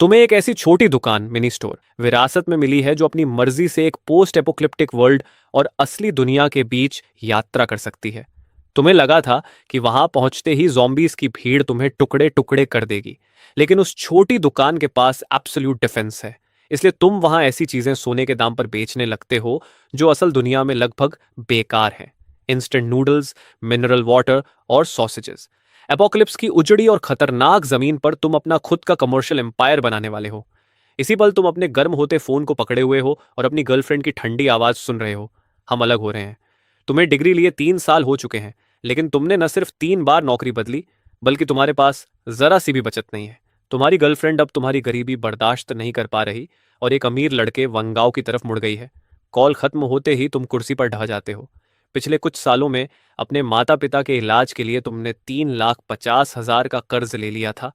तुम्हें एक ऐसी छोटी दुकान मिनी स्टोर विरासत में मिली है जो अपनी मर्जी से एक पोस्ट एपोक्लिप्टिक वर्ल्ड और असली दुनिया के बीच यात्रा कर सकती है। तुम्हें लगा था कि वहां पहुंचते ही जॉम्बीज की भीड़ तुम्हें टुकड़े टुकड़े कर देगी, लेकिन उस छोटी दुकान के पास एब्सोल्यूट डिफेंस है। इसलिए तुम वहां ऐसी चीजें सोने के दाम पर बेचने लगते हो जो असल दुनिया में लगभग बेकार हैं। इंस्टेंट नूडल्स, मिनरल वाटर और सॉसेजेस। एपोकलिप्स की उजड़ी और खतरनाक जमीन पर तुम अपना खुद का कमर्शियल एम्पायर बनाने वाले हो। इसी पल तुम अपने गर्म होते फोन को पकड़े हुए हो और अपनी गर्लफ्रेंड की ठंडी आवाज सुन रहे हो। हम अलग हो रहे हैं। तुम्हें डिग्री लिए 3 साल हो चुके हैं, लेकिन तुमने न सिर्फ 3 बार नौकरी बदली, बल्कि तुम्हारे पास जरा सी भी बचत नहीं है। तुम्हारी गर्लफ्रेंड अब तुम्हारी गरीबी बर्दाश्त नहीं कर पा रही और एक अमीर लड़के वंगाओ की तरफ मुड़ गई है। कॉल खत्म होते ही तुम कुर्सी पर ढह जाते हो। पिछले कुछ सालों में अपने माता पिता के इलाज के लिए तुमने 3,50,000 का कर्ज ले लिया था।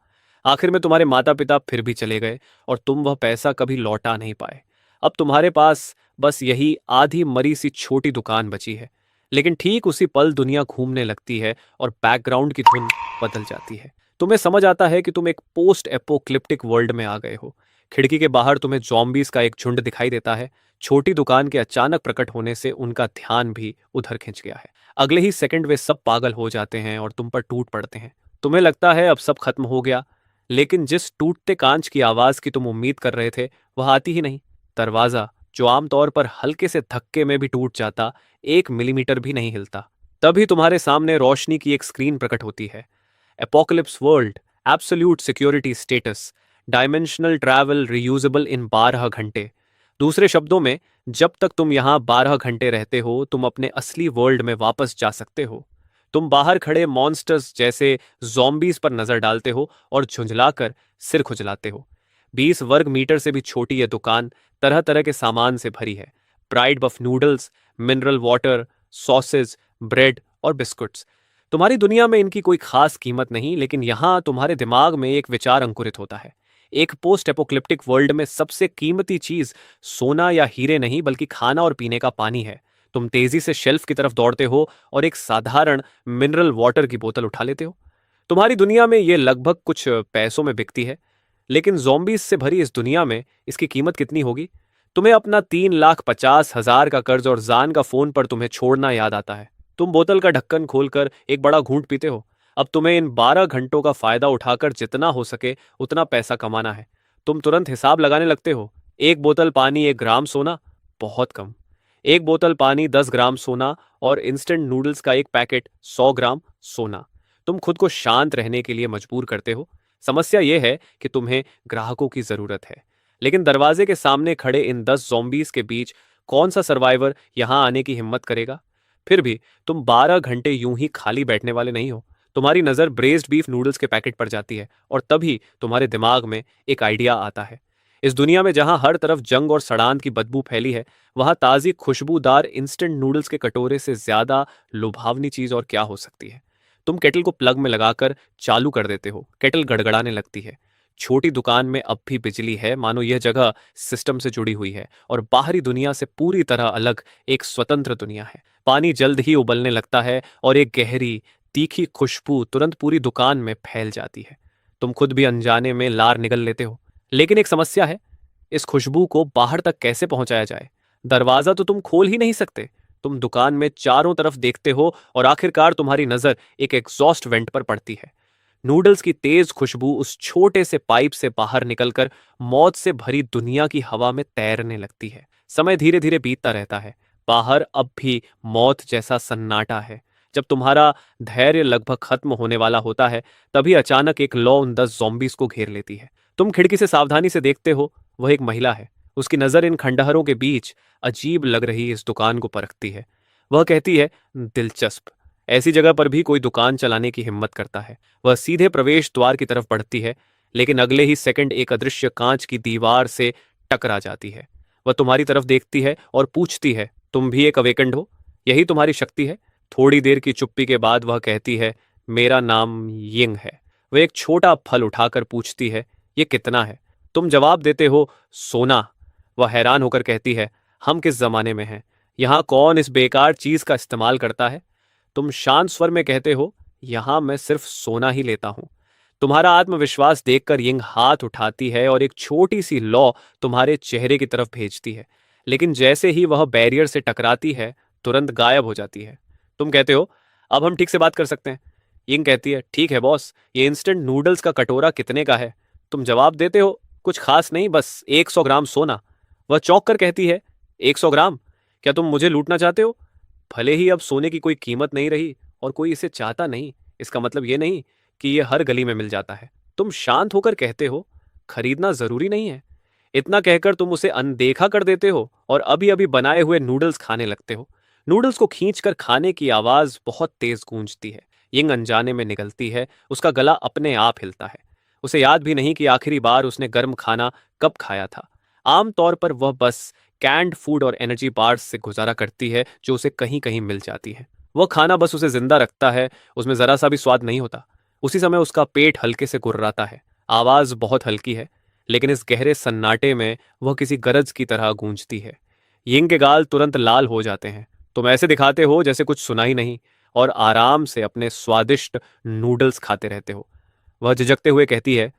आखिर में तुम्हारे माता पिता फिर भी चले गए और तुम वह पैसा कभी लौटा नहीं पाए। अब तुम्हारे पास बस यही आधी मरी सी छोटी दुकान बची है। लेकिन ठीक उसी पल दुनिया घूमने लगती है और बैकग्राउंड की धुन बदल जाती है। तुम्हें समझ आता है कि तुम एक पोस्ट एपोक्लिप्टिक वर्ल्ड में आ गए हो। खिड़की के बाहर तुम्हें जॉम्बीज का एक झुंड दिखाई देता है। छोटी दुकान के अचानक प्रकट होने से उनका ध्यान भी उधर खिंच गया है। अगले ही सेकंड वे सब पागल हो जाते हैं और तुम पर टूट पड़ते हैं। तुम्हें लगता है अब सब खत्म हो गया, लेकिन जिस टूटते कांच की आवाज की तुम उम्मीद कर रहे थे वह आती ही नहीं। दरवाजा, जो आमतौर पर हल्के से धक्के में भी टूट जाता, 1 मिलीमीटर भी नहीं हिलता। तभी तुम्हारे सामने रोशनी की एक स्क्रीन प्रकट होती है। Apocalypse world, absolute security status, dimensional travel reusable in 12 घंटे। दूसरे शब्दों में, जब तक तुम यहां 12 घंटे रहते हो तुम अपने असली वर्ल्ड में वापस जा सकते हो। तुम बाहर खड़े मॉन्स्टर्स जैसे जॉम्बीज पर नजर डालते हो और झुंझलाकर सिर खुजलाते हो। 20 वर्ग मीटर से भी छोटी यह दुकान तरह तरह के सामान से भरी है। Braised beef noodles, mineral water, sausage, bread और बिस्कुट्स। तुम्हारी दुनिया में इनकी कोई खास कीमत नहीं, लेकिन यहां तुम्हारे दिमाग में एक विचार अंकुरित होता है। एक पोस्ट एपोक्लिप्टिक वर्ल्ड में सबसे कीमती चीज सोना या हीरे नहीं, बल्कि खाना और पीने का पानी है। तुम तेजी से शेल्फ की तरफ दौड़ते हो और एक साधारण मिनरल वाटर की बोतल उठा लेते हो। तुम्हारी दुनिया में यह लगभग कुछ पैसों में बिकती है, लेकिन जॉम्बीज से भरी इस दुनिया में इसकी कीमत कितनी होगी? तुम्हें अपना 3,50,000 का कर्ज और जान का फोन पर तुम्हें छोड़ना याद आता है। तुम बोतल का ढक्कन खोलकर एक बड़ा घूंट पीते हो। अब तुम्हें इन 12 घंटों का फायदा उठाकर जितना हो सके उतना पैसा कमाना है। तुम तुरंत हिसाब लगाने लगते हो। एक बोतल पानी 1 ग्राम सोना, बहुत कम। एक बोतल पानी 10 ग्राम सोना और इंस्टेंट नूडल्स का एक पैकेट 100 ग्राम सोना। तुम खुद को शांत रहने के लिए मजबूर करते हो। समस्या यह है कि तुम्हें ग्राहकों की जरूरत है, लेकिन दरवाजे के सामने खड़े इन 10 जॉम्बीज के बीच कौन सा सर्वाइवर यहां आने की हिम्मत करेगा? फिर भी तुम 12 घंटे यूं ही खाली बैठने वाले नहीं हो। तुम्हारी नजर ब्रेस्ड बीफ नूडल्स के पैकेट पर जाती है और तभी तुम्हारे दिमाग में एक आइडिया आता है। इस दुनिया में जहां हर तरफ जंग और सड़ांत की बदबू फैली है, वहां ताजी खुशबूदार इंस्टेंट नूडल्स के कटोरे से ज्यादा लुभावनी चीज और क्या हो सकती है? तुम केटल को प्लग में लगाकर चालू कर देते हो। केटल गड़गड़ाने लगती है। छोटी दुकान में अब भी बिजली है, मानो यह जगह सिस्टम से जुड़ी हुई है और बाहरी दुनिया से पूरी तरह अलग एक स्वतंत्र दुनिया है। पानी जल्द ही उबलने लगता है और एक गहरी तीखी खुशबू तुरंत पूरी दुकान में फैल जाती है। तुम खुद भी अनजाने में लार निगल लेते हो। लेकिन एक समस्या है, इस खुशबू को बाहर तक कैसे पहुंचाया जाए? दरवाजा तो तुम खोल ही नहीं सकते। तुम दुकान में चारों तरफ देखते हो और आखिरकार तुम्हारी नजर एक एग्जॉस्ट वेंट पर पड़ती है। नूडल्स की तेज खुशबू उस छोटे से पाइप से बाहर निकलकर मौत से भरी दुनिया की हवा में तैरने लगती है। समय धीरे धीरे बीतता रहता है। बाहर अब भी मौत जैसा सन्नाटा है। जब तुम्हारा धैर्य लगभग खत्म होने वाला होता है, तभी अचानक एक लौ उन 10 जॉम्बीज को घेर लेती है। तुम खिड़की से सावधानी से देखते हो। वह एक महिला है। उसकी नजर इन खंडहरों के बीच अजीब लग रही इस दुकान को परखती है। वह कहती है, दिलचस्प। ऐसी जगह पर भी कोई दुकान चलाने की हिम्मत करता है। वह सीधे प्रवेश द्वार की तरफ बढ़ती है, लेकिन अगले ही सेकंड एक अदृश्य कांच की दीवार से टकरा जाती है। वह तुम्हारी तरफ देखती है और पूछती है, तुम भी एक अवेकंड हो? यही तुम्हारी शक्ति है? थोड़ी देर की चुप्पी के बाद वह कहती है, मेरा नाम यिंग है। वह एक छोटा फल उठाकर पूछती है, ये कितना है? तुम जवाब देते हो, सोना। वह हैरान होकर कहती है, हम किस जमाने में हैं? यहाँ कौन इस बेकार चीज का इस्तेमाल करता है? तुम शांत स्वर में कहते हो, यहां मैं सिर्फ सोना ही लेता हूं। तुम्हारा आत्मविश्वास देखकर यिंग हाथ उठाती है और एक छोटी सी लौ तुम्हारे चेहरे की तरफ भेजती है, लेकिन जैसे ही वह बैरियर से टकराती है तुरंत गायब हो जाती है। तुम कहते हो, अब हम ठीक से बात कर सकते हैं। यिंग कहती है, ठीक है बॉस, ये इंस्टेंट नूडल्स का कटोरा कितने का है? तुम जवाब देते हो, कुछ खास नहीं, बस 100 ग्राम सोना। वह चौंक कर कहती है, 100 ग्राम? क्या तुम मुझे लूटना चाहते हो? भले ही अब सोने की कोई कीमत नहीं रही और कोई इसे चाहता नहीं, इसका मतलब ये नहीं कि ये हर गली में मिल जाता है। तुम शांत होकर कहते हो, खरीदना जरूरी नहीं है। इतना कहकर तुम उसे अनदेखा कर देते हो और अभी अभी बनाए हुए नूडल्स खाने लगते हो। नूडल्स को खींचकर खाने की आवाज बहुत तेज गूंजती है। यिंग अनजाने में निगलती है, उसका गला अपने आप हिलता है। उसे याद भी नहीं कि आखिरी बार उसने गर्म खाना कब खाया था। आमतौर पर वह बस कैंड फूड और एनर्जी बार्स से गुजारा करती है जो उसे कहीं कहीं मिल जाती है। वह खाना बस उसे जिंदा रखता है, उसमें जरा सा भी स्वाद नहीं होता। उसी समय उसका पेट हल्के से गुर्राता है। आवाज बहुत हल्की है, लेकिन इस गहरे सन्नाटे में वह किसी गरज की तरह गूंजती है। यिंग के गाल तुरंत लाल हो जाते हैं। तुम ऐसे दिखाते हो जैसे कुछ सुना ही नहीं और आराम से अपने स्वादिष्ट नूडल्स खाते रहते हो। वह झिझकते हुए कहती है,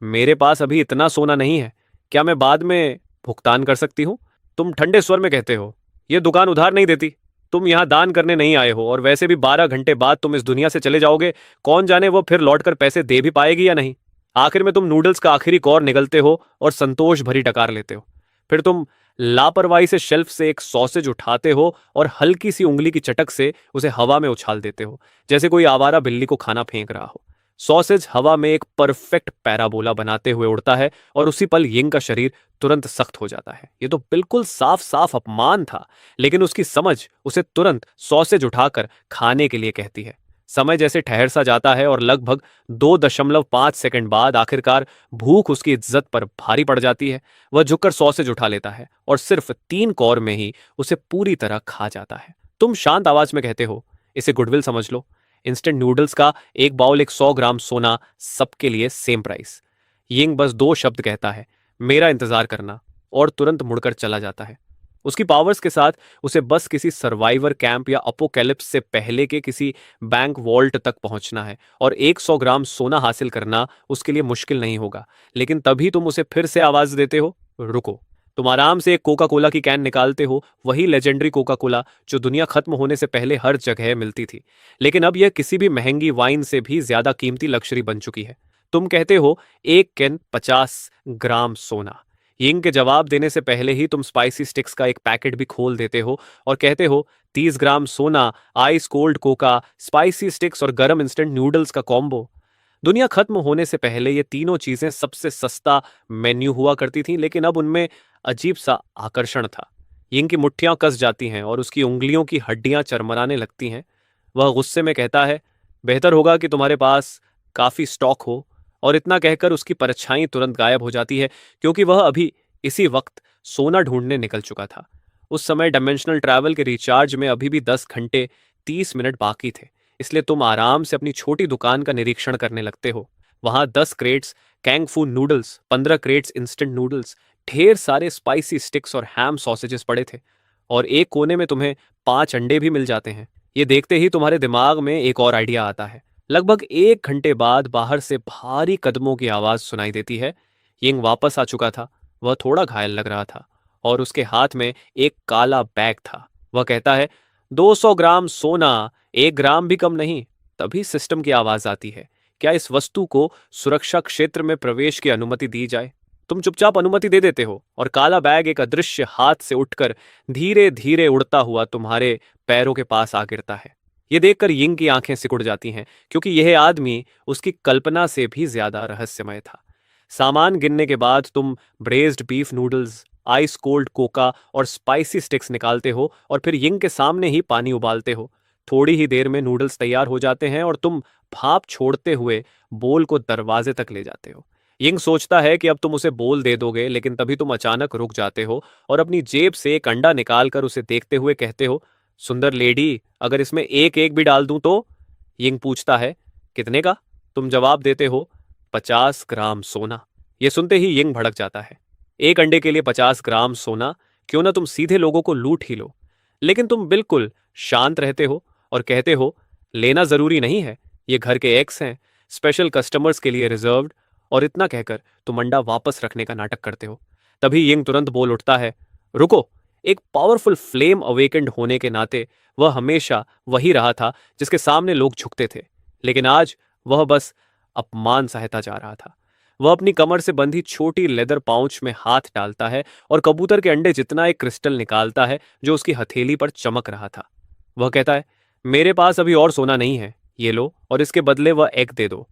मेरे पास अभी इतना सोना नहीं है, क्या मैं बाद में भुगतान कर सकती हूँ? तुम ठंडे स्वर में कहते हो, यह दुकान उधार नहीं देती। तुम यहाँ दान करने नहीं आए हो और वैसे भी 12 घंटे बाद तुम इस दुनिया से चले जाओगे। कौन जाने वो फिर लौटकर पैसे दे भी पाएगी या नहीं। आखिर में तुम नूडल्स का आखिरी कौर निगलते हो और संतोष भरी डकार लेते हो। फिर तुम लापरवाही से शेल्फ से एक सॉसेज उठाते हो और हल्की सी उंगली की चटक से उसे हवा में उछाल देते हो, जैसे कोई आवारा बिल्ली को खाना फेंक रहा हो। सॉसेज हवा में एक परफेक्ट पैराबोला बनाते हुए उड़ता है और उसी पल यिंग का शरीर तुरंत सख्त हो जाता है। ये तो बिल्कुल साफ साफ अपमान था, लेकिन उसकी समझ उसे तुरंत सॉसेज उठाकर खाने के लिए कहती है। समय जैसे ठहर सा जाता है और लगभग 2.5 सेकंड बाद आखिरकार भूख उसकी इज्जत पर भारी पड़ जाती है। वह झुककर सॉसेज उठा लेता है और सिर्फ 3 कौर में ही उसे पूरी तरह खा जाता है। तुम शांत आवाज में कहते हो, इसे गुडविल समझ लो। इंस्टेंट नूडल्स का एक बाउल, एक 100 ग्राम सोना, सबके लिए सेम प्राइस। यिंग बस 2 शब्द कहता है, मेरा इंतजार करना, और तुरंत मुड़कर चला जाता है। उसकी पावर्स के साथ उसे बस किसी सर्वाइवर कैंप या अपोकैलिप्स से पहले के किसी बैंक वॉल्ट तक पहुंचना है और 100 ग्राम सोना हासिल करना उसके लिए मुश्किल नहीं होगा। लेकिन तभी तुम उसे फिर से आवाज देते हो, रुको। तुम आराम से एक कोका कोला की कैन निकालते हो, वही लेजेंडरी कोका कोला जो दुनिया खत्म होने से पहले हर जगह मिलती थी, लेकिन अब यह किसी भी महंगी वाइन से भी ज्यादा कीमती लक्जरी बन चुकी है। तुम कहते हो, एक कैन 50 ग्राम सोना। यिंग के जवाब देने से पहले ही तुम स्पाइसी स्टिक्स का एक पैकेट भी खोल देते हो और कहते हो, 30 ग्राम सोना, ice cold Coca, spicy sticks और गरम इंस्टेंट नूडल्स का कॉम्बो। दुनिया खत्म होने से पहले ये तीनों चीजें सबसे सस्ता मेन्यू हुआ करती थीं, लेकिन अब उनमें अजीब सा आकर्षण था। यिंग की मुट्ठियां कस जाती हैं और उसकी उंगलियों की हड्डियां चरमराने लगती हैं। वह गुस्से में कहता है, बेहतर होगा कि तुम्हारे पास काफी स्टॉक हो। और इतना कहकर उसकी परछाई तुरंत गायब हो जाती है, क्योंकि वह अभी इसी वक्त सोना ढूंढने निकल चुका था। उस समय डायमेंशनल ट्रैवल के रिचार्ज में अभी भी 10 घंटे 30 मिनट बाकी थे, इसलिए तुम आराम से अपनी छोटी दुकान का निरीक्षण करने लगते हो। वहां 10 क्रेट्स कैंग फू नूडल्स, 15 क्रेट्स इंस्टेंट नूडल्स, ढेर सारे स्पाइसी स्टिक्स और हैम सॉसेजेस पड़े थे, और एक कोने में तुम्हें 5 अंडे भी मिल जाते हैं। ये देखते ही तुम्हारे दिमाग में एक और आइडिया आता है। लगभग 1 घंटे बाद बाहर से भारी कदमों की आवाज सुनाई देती है। यिंग वापस आ चुका था। वह थोड़ा घायल लग रहा था और उसके हाथ में एक काला बैग था। वह कहता है, 200 ग्राम सोना, 1 ग्राम भी कम नहीं। तभी सिस्टम की आवाज आती है, क्या इस वस्तु को सुरक्षा क्षेत्र में प्रवेश की अनुमति दी जाए? तुम चुपचाप अनुमति दे देते हो और काला बैग एक अदृश्य हाथ से उठकर धीरे धीरे उड़ता हुआ तुम्हारे पैरों के पास आ गिरता है। यह देखकर यिंग की आंखें सिकुड़ जाती हैं, क्योंकि यह आदमी उसकी कल्पना से भी ज्यादा रहस्यमय था। सामान गिनने के बाद तुम braised beef noodles, ice cold Coca और स्पाइसी स्टिक्स निकालते हो और फिर यिंग के सामने ही पानी उबालते हो। थोड़ी ही देर में नूडल्स तैयार हो जाते हैं और तुम भाप छोड़ते हुए बोल को दरवाजे तक ले जाते हो। यिंग सोचता है कि अब तुम उसे बोल दे दोगे, लेकिन तभी तुम अचानक रुक जाते हो और अपनी जेब से एक अंडा निकालकर उसे देखते हुए कहते हो, सुंदर लेडी, अगर इसमें एक एक भी डाल दूं तो? यिंग पूछता है, कितने का? तुम जवाब देते हो, 50 ग्राम सोना। यह सुनते ही यिंग भड़क जाता है। एक अंडे के लिए 50 ग्राम सोना? क्यों ना तुम सीधे लोगों को लूट ही लो। लेकिन तुम बिल्कुल शांत रहते हो और कहते हो, लेना जरूरी नहीं है, ये घर के एक्स हैं, स्पेशल कस्टमर्स के लिए रिजर्व्ड। और इतना कहकर तुम अंडा वापस रखने का नाटक करते हो। तभी यिंग तुरंत बोल उठता है, रुको। एक पावरफुल फ्लेम अवेकेंड होने के नाते वह हमेशा वही रहा था जिसके सामने लोग झुकते थे, लेकिन आज वह बस अपमान सहता जा रहा था। वह अपनी कमर से बंधी छोटी लेदर पाउच में हाथ डालता है और कबूतर के अंडे जितना एक क्रिस्टल निकालता है जो उसकी हथेली पर चमक रहा था। वह कहता है, मेरे पास अभी और सोना नहीं है, ये लो और इसके बदले वह एग दे दो।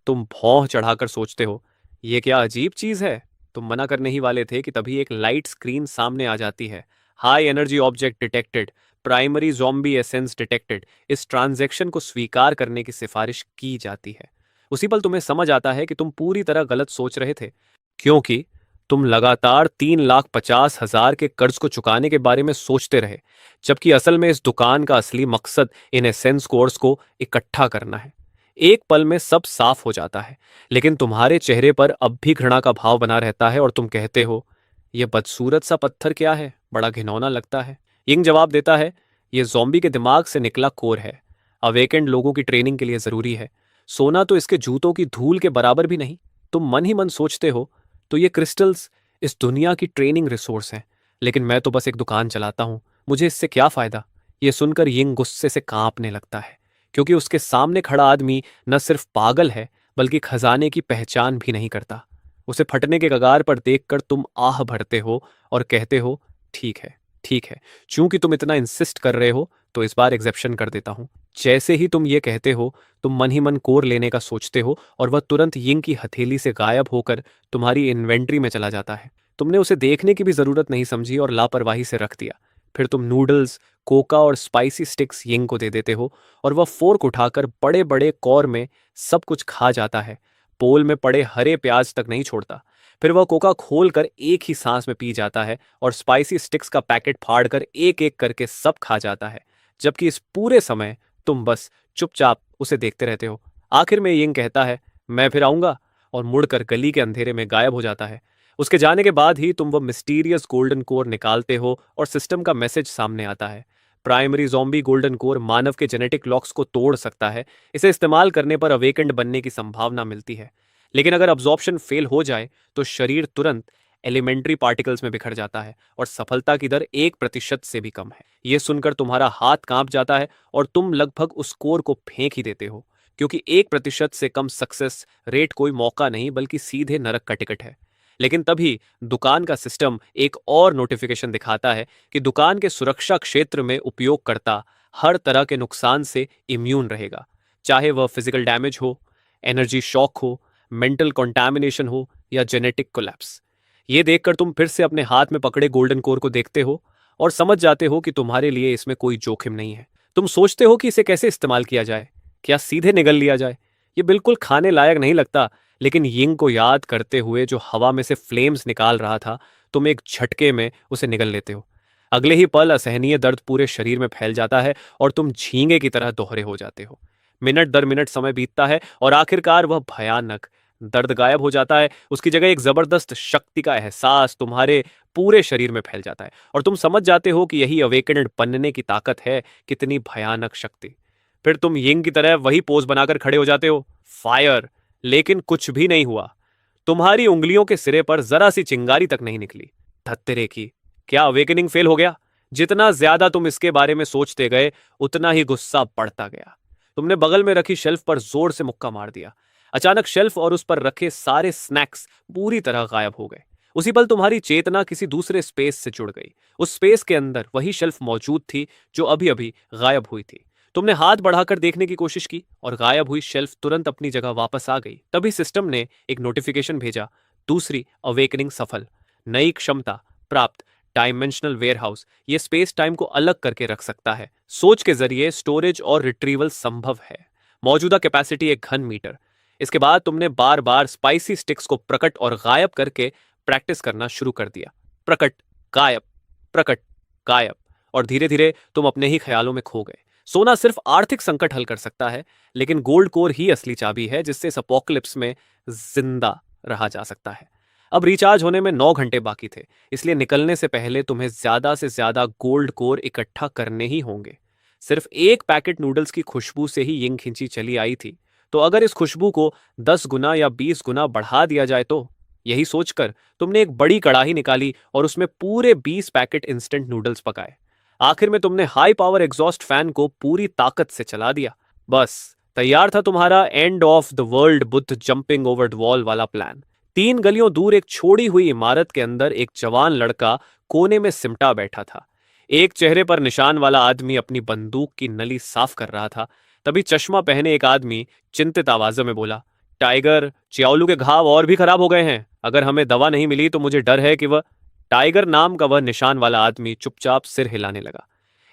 तुम भौं चढ़ाकर सोचते हो, ये क्या अजीब चीज है। तुम मना करने ही वाले थे कि तभी एक लाइट स्क्रीन सामने आ जाती है। High energy object detected, primary zombie essence detected. इस ट्रांजैक्शन को स्वीकार करने की सिफारिश की जाती है। उसी पल तुम्हें समझ आता है कि तुम पूरी तरह गलत सोच रहे थे, क्योंकि तुम लगातार 3,50,000 के कर्ज को चुकाने के बारे में सोचते रहे, जबकि असल में इस दुकान का असली मकसद इन एसेंस कोर्स को इकट्ठा करना है। एक पल में सब साफ हो जाता है, लेकिन तुम्हारे चेहरे पर अब भी घृणा का भाव बना रहता है और तुम कहते हो, यह बदसूरत सा पत्थर क्या है, बड़ा घिनौना लगता है। यिंग जवाब देता है, यह ज़ॉम्बी के दिमाग से निकला कोर है। अवेकेंड लोगों की ट्रेनिंग के लिए जरूरी है। सोना तो इसके जूतों की धूल के बराबर भी नहीं। तुम मन ही मन सोचते हो, तो ये क्रिस्टल्स इस दुनिया की ट्रेनिंग रिसोर्स हैं, लेकिन मैं तो बस एक दुकान चलाता हूं, मुझे इससे क्या फायदा। यह सुनकर यिंग गुस्से से कांपने लगता है, क्योंकि उसके सामने खड़ा आदमी न सिर्फ पागल है, बल्कि खजाने की पहचान भी नहीं करता। उसे फटने के कगार पर देखकर तुम आह भरते हो और कहते हो, ठीक है, ठीक है, चूंकि तुम इतना इंसिस्ट कर रहे हो तो इस बार एग्जेप्शन कर देता हूं। जैसे ही तुम ये कहते हो, तुम मन ही मन कोर लेने का सोचते हो और वह तुरंत यिंग की हथेली से गायब होकर तुम्हारी इन्वेंट्री में चला जाता है। तुमने उसे देखने की भी जरूरत नहीं समझी और लापरवाही से रख दिया। फिर तुम नूडल्स, कोका और स्पाइसी स्टिक्स यिंग को दे देते हो और वह फोर्क उठाकर बड़े बड़े कौर में सब कुछ खा जाता है। पोल में पड़े हरे प्याज तक नहीं छोड़ता। फिर वह कोका खोलकर एक ही सांस में पी जाता है और स्पाइसी स्टिक्स का पैकेट फाड़कर एक एक करके सब खा जाता है, जबकि इस पूरे समय तुम बस चुपचाप उसे देखते रहते हो। आखिर में यिंग कहता है, मैं फिर आऊंगा, और मुड़कर गली के अंधेरे में गायब हो जाता है। उसके जाने के बाद ही तुम वह मिस्टीरियस गोल्डन कोर निकालते हो और सिस्टम का मैसेज सामने आता है। प्राइमरी ज़ॉम्बी गोल्डन कोर मानव के जेनेटिक लॉक्स को तोड़ सकता है। इसे इस्तेमाल करने पर अवेकेंड बनने की संभावना मिलती है, लेकिन अगर अब्जॉर्प्शन फेल हो जाए तो शरीर तुरंत एलिमेंट्री पार्टिकल्स में बिखर जाता है और सफलता की दर 1% से भी कम है। यह सुनकर तुम्हारा हाथ कांप जाता है और तुम लगभग उस कोर को फेंक ही देते हो, क्योंकि 1% से कम सक्सेस रेट कोई मौका नहीं बल्कि सीधे नरक का टिकट है। लेकिन तभी दुकान का सिस्टम एक और नोटिफिकेशन दिखाता है कि दुकान के सुरक्षा क्षेत्र में उपयोगकर्ता हर तरह के नुकसान से इम्यून रहेगा, चाहे वह फिजिकल डैमेज हो, एनर्जी शॉक हो, मेंटल कॉन्टैमिनेशन हो या जेनेटिक कोलैप्स। ये देखकर तुम फिर से अपने हाथ में पकड़े गोल्डन कोर को देखते हो और समझ जाते हो कि तुम्हारे लिए इसमें कोई जोखिम नहीं है। तुम सोचते हो कि इसे कैसे इस्तेमाल किया जाए, क्या सीधे निगल लिया जाए। ये बिल्कुल खाने लायक नहीं लगता, लेकिन यिंग को याद करते हुए जो हवा में से फ्लेम्स निकाल रहा था, तुम एक झटके में उसे निगल लेते हो। अगले ही पल असहनीय दर्द पूरे शरीर में फैल जाता है और तुम झींगे की तरह दोहरे हो जाते हो। मिनट दर मिनट समय बीतता है और आखिरकार वह भयानक दर्द गायब हो जाता है। उसकी जगह एक जबरदस्त शक्ति का एहसास तुम्हारे पूरे शरीर में फैल जाता है और तुम समझ जाते हो कि यही अवेकेंड बनने की ताकत है। कितनी भयानक शक्ति। फिर तुम यिंग की तरह वही पोज बनाकर खड़े हो जाते हो, फायर। लेकिन कुछ भी नहीं हुआ। तुम्हारी उंगलियों के सिरे पर जरा सी चिंगारी तक नहीं निकली। धत्तेरे की, क्या अवेकनिंग फेल हो गया? जितना ज्यादा तुम इसके बारे में सोचते गए, उतना ही गुस्सा बढ़ता गया। तुमने बगल में रखी शेल्फ पर जोर से मुक्का मार दिया। अचानक शेल्फ और उस पर रखे सारे स्नैक्स पूरी तरह गायब हो गए। उसी पल तुम्हारी चेतना किसी दूसरे स्पेस से जुड़ गई। उस स्पेस के अंदर वही शेल्फ मौजूद थी जो अभी अभी गायब हुई थी। तुमने हाथ बढ़ाकर देखने की कोशिश की और गायब हुई शेल्फ तुरंत अपनी जगह वापस आ गई। तभी सिस्टम ने एक नोटिफिकेशन भेजा, दूसरी अवेकनिंग सफल, नई क्षमता प्राप्त, डायमेंशनल वेयरहाउस। ये स्पेस टाइम को अलग करके रख सकता है। सोच के जरिए स्टोरेज और रिट्रीवल संभव है। मौजूदा कैपेसिटी 1 घन मीटर। इसके बाद तुमने बार बार स्पाइसी स्टिक्स को प्रकट और गायब करके प्रैक्टिस करना शुरू कर दिया। प्रकट, गायब, प्रकट, गायब, और धीरे धीरे तुम अपने ही ख्यालों में खो गए। सोना सिर्फ आर्थिक संकट हल कर सकता है, लेकिन गोल्ड कोर ही असली चाबी है जिससे इस अपोकलिप्स में जिंदा रहा जा सकता है। अब रिचार्ज होने में 9 घंटे बाकी थे, इसलिए निकलने से पहले तुम्हें ज्यादा से ज्यादा गोल्ड कोर इकट्ठा करने ही होंगे। सिर्फ एक पैकेट नूडल्स की खुशबू से ही यिंग खिंची चली आई थी। तो अगर इस खुशबू को 10 गुना या 20 गुना बढ़ा दिया जाए तो? यही सोचकर तुमने एक बड़ी कड़ाही निकाली और उसमें पूरे 20 पैकेट इंस्टेंट नूडल्स पकाए। आखिर में तुमने हाई पावर एग्जॉस्ट फैन को पूरी ताकत से चला दिया। बस तैयार था तुम्हारा end of the world Buddha jumping over the wall वाला प्लान। 3 गलियों दूर एक छोड़ी हुई इमारत के अंदर एक जवान लड़का कोने में सिमटा बैठा था। एक चेहरे पर निशान वाला आदमी अपनी बंदूक की नली साफ कर रहा था। तभी चश्मा पहने एक आदमी चिंतित आवाजों में बोला, टाइगर, च्याओलू के घाव और भी खराब हो गए हैं। अगर हमें दवा नहीं मिली तो मुझे डर है कि वह। टाइगर नाम का वह निशान वाला आदमी चुपचाप सिर हिलाने लगा।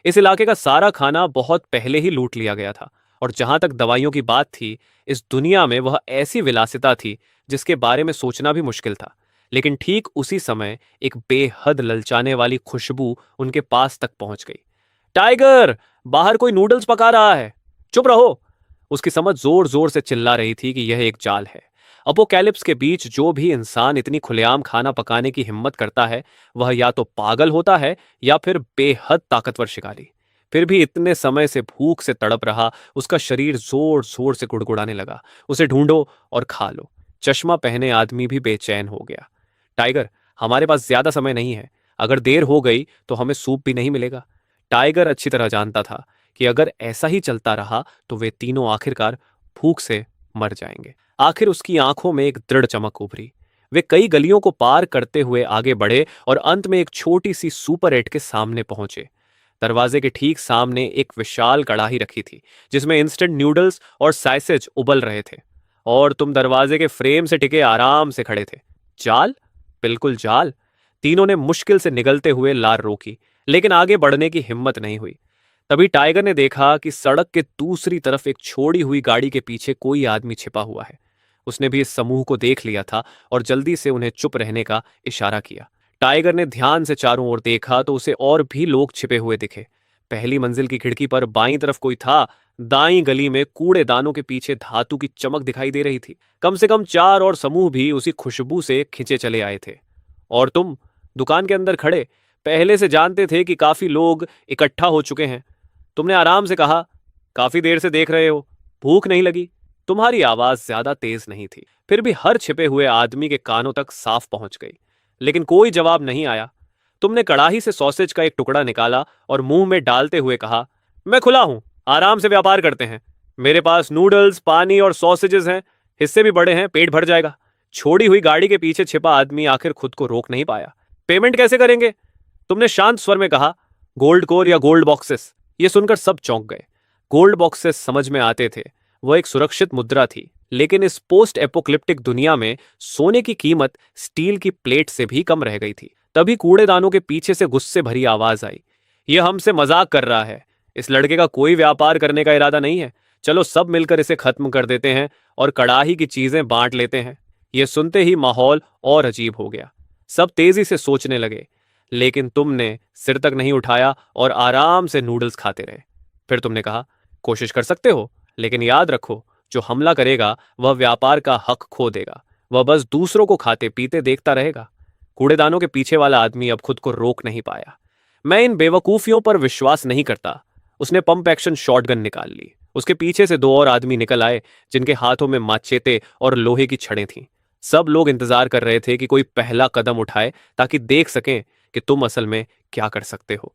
इस इलाके का सारा खाना बहुत पहले ही लूट लिया गया था, और जहां तक दवाइयों की बात थी, इस दुनिया में वह ऐसी विलासिता थी जिसके बारे में सोचना भी मुश्किल था। लेकिन ठीक उसी समय एक बेहद ललचाने वाली खुशबू उनके पास तक पहुंच गई। टाइगर, बाहर कोई नूडल्स पका रहा है, चुप रहो। उसकी समझ जोर जोर से चिल्ला रही थी कि यह एक जाल है। अपोकैलिप्स के बीच जो भी इंसान इतनी खुलेआम खाना पकाने की हिम्मत करता है, वह या तो पागल होता है या फिर बेहद ताकतवर शिकारी। फिर भी इतने समय से भूख से तड़प रहा उसका शरीर जोर जोर से गुड़गुड़ाने लगा। उसे ढूंढो और खा लो। चश्मा पहने आदमी भी बेचैन हो गया। टाइगर, हमारे पास ज्यादा समय नहीं है। अगर देर हो गई तो हमें सूप भी नहीं मिलेगा। टाइगर अच्छी तरह जानता था कि अगर ऐसा ही चलता रहा तो वे तीनों आखिरकार भूख से मर जाएंगे। आखिर उसकी आंखों में एक दृढ़ चमक उभरी। वे कई गलियों को पार करते हुए आगे बढ़े और अंत में एक छोटी सी सुपर एट के सामने पहुंचे। दरवाजे के ठीक सामने एक विशाल कड़ाही रखी थी जिसमें इंस्टेंट नूडल्स और सैसेज उबल रहे थे, और तुम दरवाजे के फ्रेम से टिके आराम से खड़े थे। जाल? बिल्कुल जाल। तीनों ने मुश्किल से निगलते हुए लार रोकी, लेकिन आगे बढ़ने की हिम्मत नहीं हुई। तभी टाइगर ने देखा कि सड़क के दूसरी तरफ एक छोड़ी हुई गाड़ी के पीछे कोई आदमी छिपा हुआ है। उसने भी इस समूह को देख लिया था और जल्दी से उन्हें चुप रहने का इशारा किया। टाइगर ने ध्यान से चारों ओर देखा तो उसे और भी लोग छिपे हुए दिखे। पहली मंजिल की खिड़की पर बाईं तरफ कोई था। दाईं गली में कूड़ेदानों के पीछे धातु की चमक दिखाई दे रही थी। कम से कम 4 और समूह भी उसी खुशबू से खिंचे चले आए थे। और तुम दुकान के अंदर खड़े पहले से जानते थे कि काफी लोग इकट्ठा हो चुके हैं। तुमने आराम से कहा, काफी देर से देख रहे हो, भूख नहीं लगी? तुम्हारी आवाज ज्यादा तेज नहीं थी, फिर भी हर छिपे हुए आदमी के कानों तक साफ पहुंच गई। लेकिन कोई जवाब नहीं आया। तुमने कड़ाही से सॉसेज का एक टुकड़ा निकाला और मुंह में डालते हुए कहा, मैं खुला हूं, आराम से व्यापार करते हैं। मेरे पास नूडल्स, पानी और सॉसेजेस हैं, हिस्से भी बड़े हैं, पेट भर जाएगा। छोड़ी हुई गाड़ी के पीछे छिपा आदमी आखिर खुद को रोक नहीं पाया। पेमेंट कैसे करेंगे? तुमने शांत स्वर में कहा, गोल्ड कोर या गोल्ड बॉक्सेस। ये सुनकर सब चौंक गए। गोल्ड बॉक्सेस समझ में आते थे, वह एक सुरक्षित मुद्रा थी, लेकिन इस पोस्ट एपोक्लिप्टिक दुनिया में सोने की कीमत स्टील की प्लेट से भी कम रह गई थी। तभी कूड़ेदानों के पीछे से गुस्से भरी आवाज आई, यह हमसे मजाक कर रहा है। इस लड़के का कोई व्यापार करने का इरादा नहीं है। चलो सब मिलकर इसे खत्म कर देते हैं और कड़ाही की चीजें बांट लेते हैं। यह सुनते ही माहौल और अजीब हो गया। सब तेजी से सोचने लगे, लेकिन तुमने सिर तक नहीं उठाया और आराम से नूडल्स खाते रहे। फिर तुमने कहा, कोशिश कर सकते हो, लेकिन याद रखो, जो हमला करेगा वह व्यापार का हक खो देगा। वह बस दूसरों को खाते पीते देखता रहेगा। कूड़ेदानों के पीछे वाला आदमी अब खुद को रोक नहीं पाया। मैं इन बेवकूफियों पर विश्वास नहीं करता। उसने पंप एक्शन शॉटगन निकाल ली। उसके पीछे से 2 और आदमी निकल आए जिनके हाथों में माचेते और लोहे की छड़ें थीं। सब लोग इंतजार कर रहे थे कि कोई पहला कदम उठाए ताकि देख सकें कि तुम असल में क्या कर सकते हो।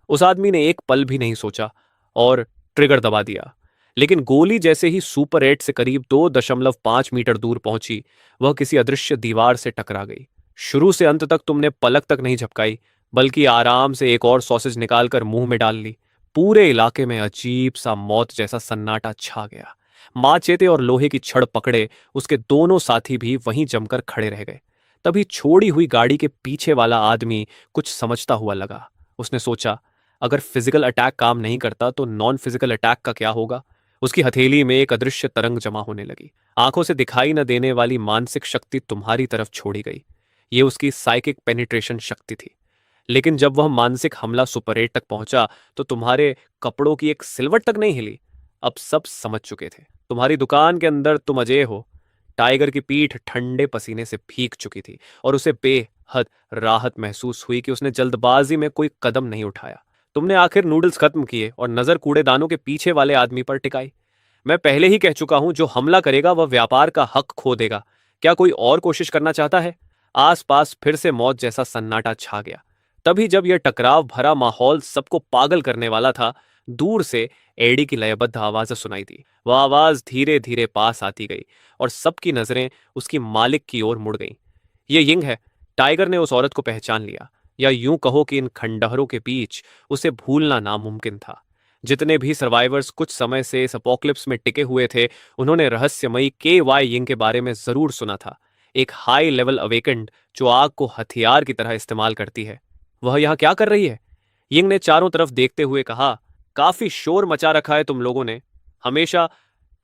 उस आदमी ने एक पल भी नहीं सोचा और ट्रिगर दबा दिया, लेकिन गोली जैसे ही सुपर 8 से करीब 2.5 मीटर दूर पहुंची, वह किसी अदृश्य दीवार से टकरा गई। शुरू से अंत तक तुमने पलक तक नहीं झपकाई, बल्कि आराम से एक और सॉसेज निकालकर मुंह में डाल ली। पूरे इलाके में अजीब सा मौत जैसा सन्नाटा छा गया। माचेते और लोहे की छड़ पकड़े उसके दोनों साथी भी वहीं जमकर खड़े रह गए। तभी छोड़ी हुई गाड़ी के पीछे वाला आदमी कुछ समझता हुआ लगा। उसने सोचा, अगर फिजिकल अटैक काम नहीं करता तो नॉन फिजिकल अटैक का क्या होगा? उसकी हथेली में एक अदृश्य तरंग जमा होने लगी। आंखों से दिखाई न देने वाली मानसिक शक्ति तुम्हारी तरफ छोड़ी गई। ये उसकी साइकिक पेनिट्रेशन शक्ति थी। लेकिन जब वह मानसिक हमला सुपर 8 तक पहुंचा तो तुम्हारे कपड़ों की एक सिलवट तक नहीं हिली। अब सब समझ चुके थे। तुम्हारी दुकान के अंदर तुम अजय हो। टाइगर की पीठ ठंडे पसीने से भीग चुकी थी और उसे बेहद राहत महसूस हुई कि उसने जल्दबाजी में कोई कदम नहीं उठाया। तुमने आखिर नूडल्स खत्म किए और नजर कूड़ेदानों के पीछे वाले आदमी पर टिकाई। मैं पहले ही कह चुका हूं, जो हमला करेगा वह व्यापार का हक खो देगा। क्या कोई और कोशिश करना चाहता है? आसपास फिर से मौत जैसा सन्नाटा छा गया। तभी जब यह टकराव भरा माहौल सबको पागल करने वाला था, दूर से एडी की लयबद्ध आवाज सुनाई दी। वह आवाज धीरे धीरे पास आती गई और सबकी नजरें उसकी मालिक की ओर मुड़ गईं। ये यिंग है। टाइगर ने उस औरत को पहचान लिया, या यूं कहो कि इन खंडहरों के बीच उसे भूलना नामुमकिन था। जितने भी सर्वाइवर्स कुछ समय से इस अपोक्लिप्स में टिके हुए थे, उन्होंने रहस्यमयी के वाई यिंग के बारे में जरूर सुना था। एक हाई लेवल अवेकेंड जो आग को हथियार की तरह इस्तेमाल करती है। वह यहां क्या कर रही है? यिंग ने चारों तरफ देखते हुए कहा, काफी शोर मचा रखा है तुम लोगों ने। हमेशा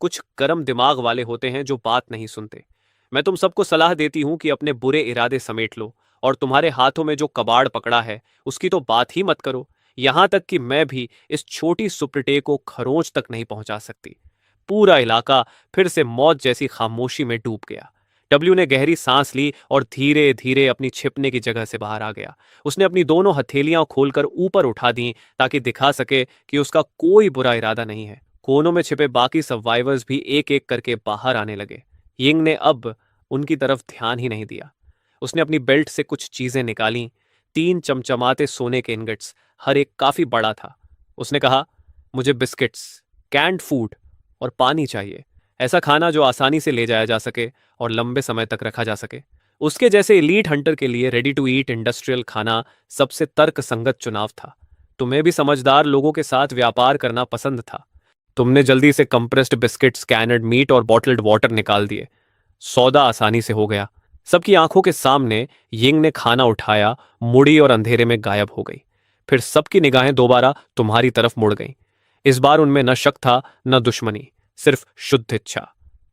कुछ गर्म दिमाग वाले होते हैं जो बात नहीं सुनते। मैं तुम सबको सलाह देती हूं कि अपने बुरे इरादे समेट लो, और तुम्हारे हाथों में जो कबाड़ पकड़ा है उसकी तो बात ही मत करो। यहां तक कि मैं भी इस छोटी सुप्रिटे को खरोंच तक नहीं पहुंचा सकती। पूरा इलाका फिर से मौत जैसी खामोशी में डूब गया। डब्ल्यू ने गहरी सांस ली और धीरे धीरे अपनी छिपने की जगह से बाहर आ गया। उसने अपनी दोनों हथेलियां खोलकर ऊपर उठा दी ताकि दिखा सके कि उसका कोई बुरा इरादा नहीं है। कोनों में छिपे बाकी सर्वाइवर्स भी एक एक करके बाहर आने लगे। यिंग ने अब उनकी तरफ ध्यान ही नहीं दिया। उसने अपनी बेल्ट से कुछ चीजें निकाली। 3 चमचमाते सोने के इनगट्स, हर एक काफी बड़ा था। उसने कहा, मुझे बिस्किट्स, कैंड फूड और पानी चाहिए। ऐसा खाना जो आसानी से ले जाया जा सके और लंबे समय तक रखा जा सके। उसके जैसे एलीट हंटर के लिए रेडी टू ईट इंडस्ट्रियल खाना सबसे तर्कसंगत चुनाव था। तुम्हें भी समझदार लोगों के साथ व्यापार करना पसंद था। तुमने जल्दी से कंप्रेस्ड बिस्किट, स्कैनर्ड मीट और बॉटल्ड वाटर निकाल दिए। सौदा आसानी से हो गया। सबकी आंखों के सामने यिंग ने खाना उठाया, मुड़ी और अंधेरे में गायब हो गई। फिर सबकी निगाहें दोबारा तुम्हारी तरफ मुड़ गईं। इस बार उनमें न शक था न दुश्मनी, सिर्फ शुद्ध इच्छा।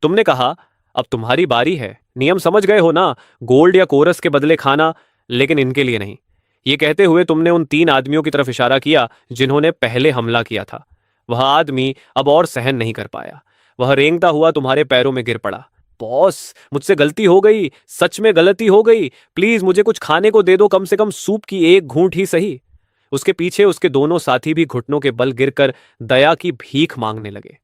तुमने कहा, अब तुम्हारी बारी है। नियम समझ गए हो ना? गोल्ड या कोरस के बदले खाना, लेकिन इनके लिए नहीं। ये कहते हुए तुमने उन 3 आदमियों की तरफ इशारा किया जिन्होंने पहले हमला किया था। वह आदमी अब और सहन नहीं कर पाया। वह रेंगता हुआ तुम्हारे पैरों में गिर पड़ा। बॉस, मुझसे गलती हो गई, सच में गलती हो गई। प्लीज मुझे कुछ खाने को दे दो, कम से कम सूप की एक घूंट ही सही। उसके पीछे उसके दोनों साथी भी घुटनों के बल गिरकर दया की भीख मांगने लगे।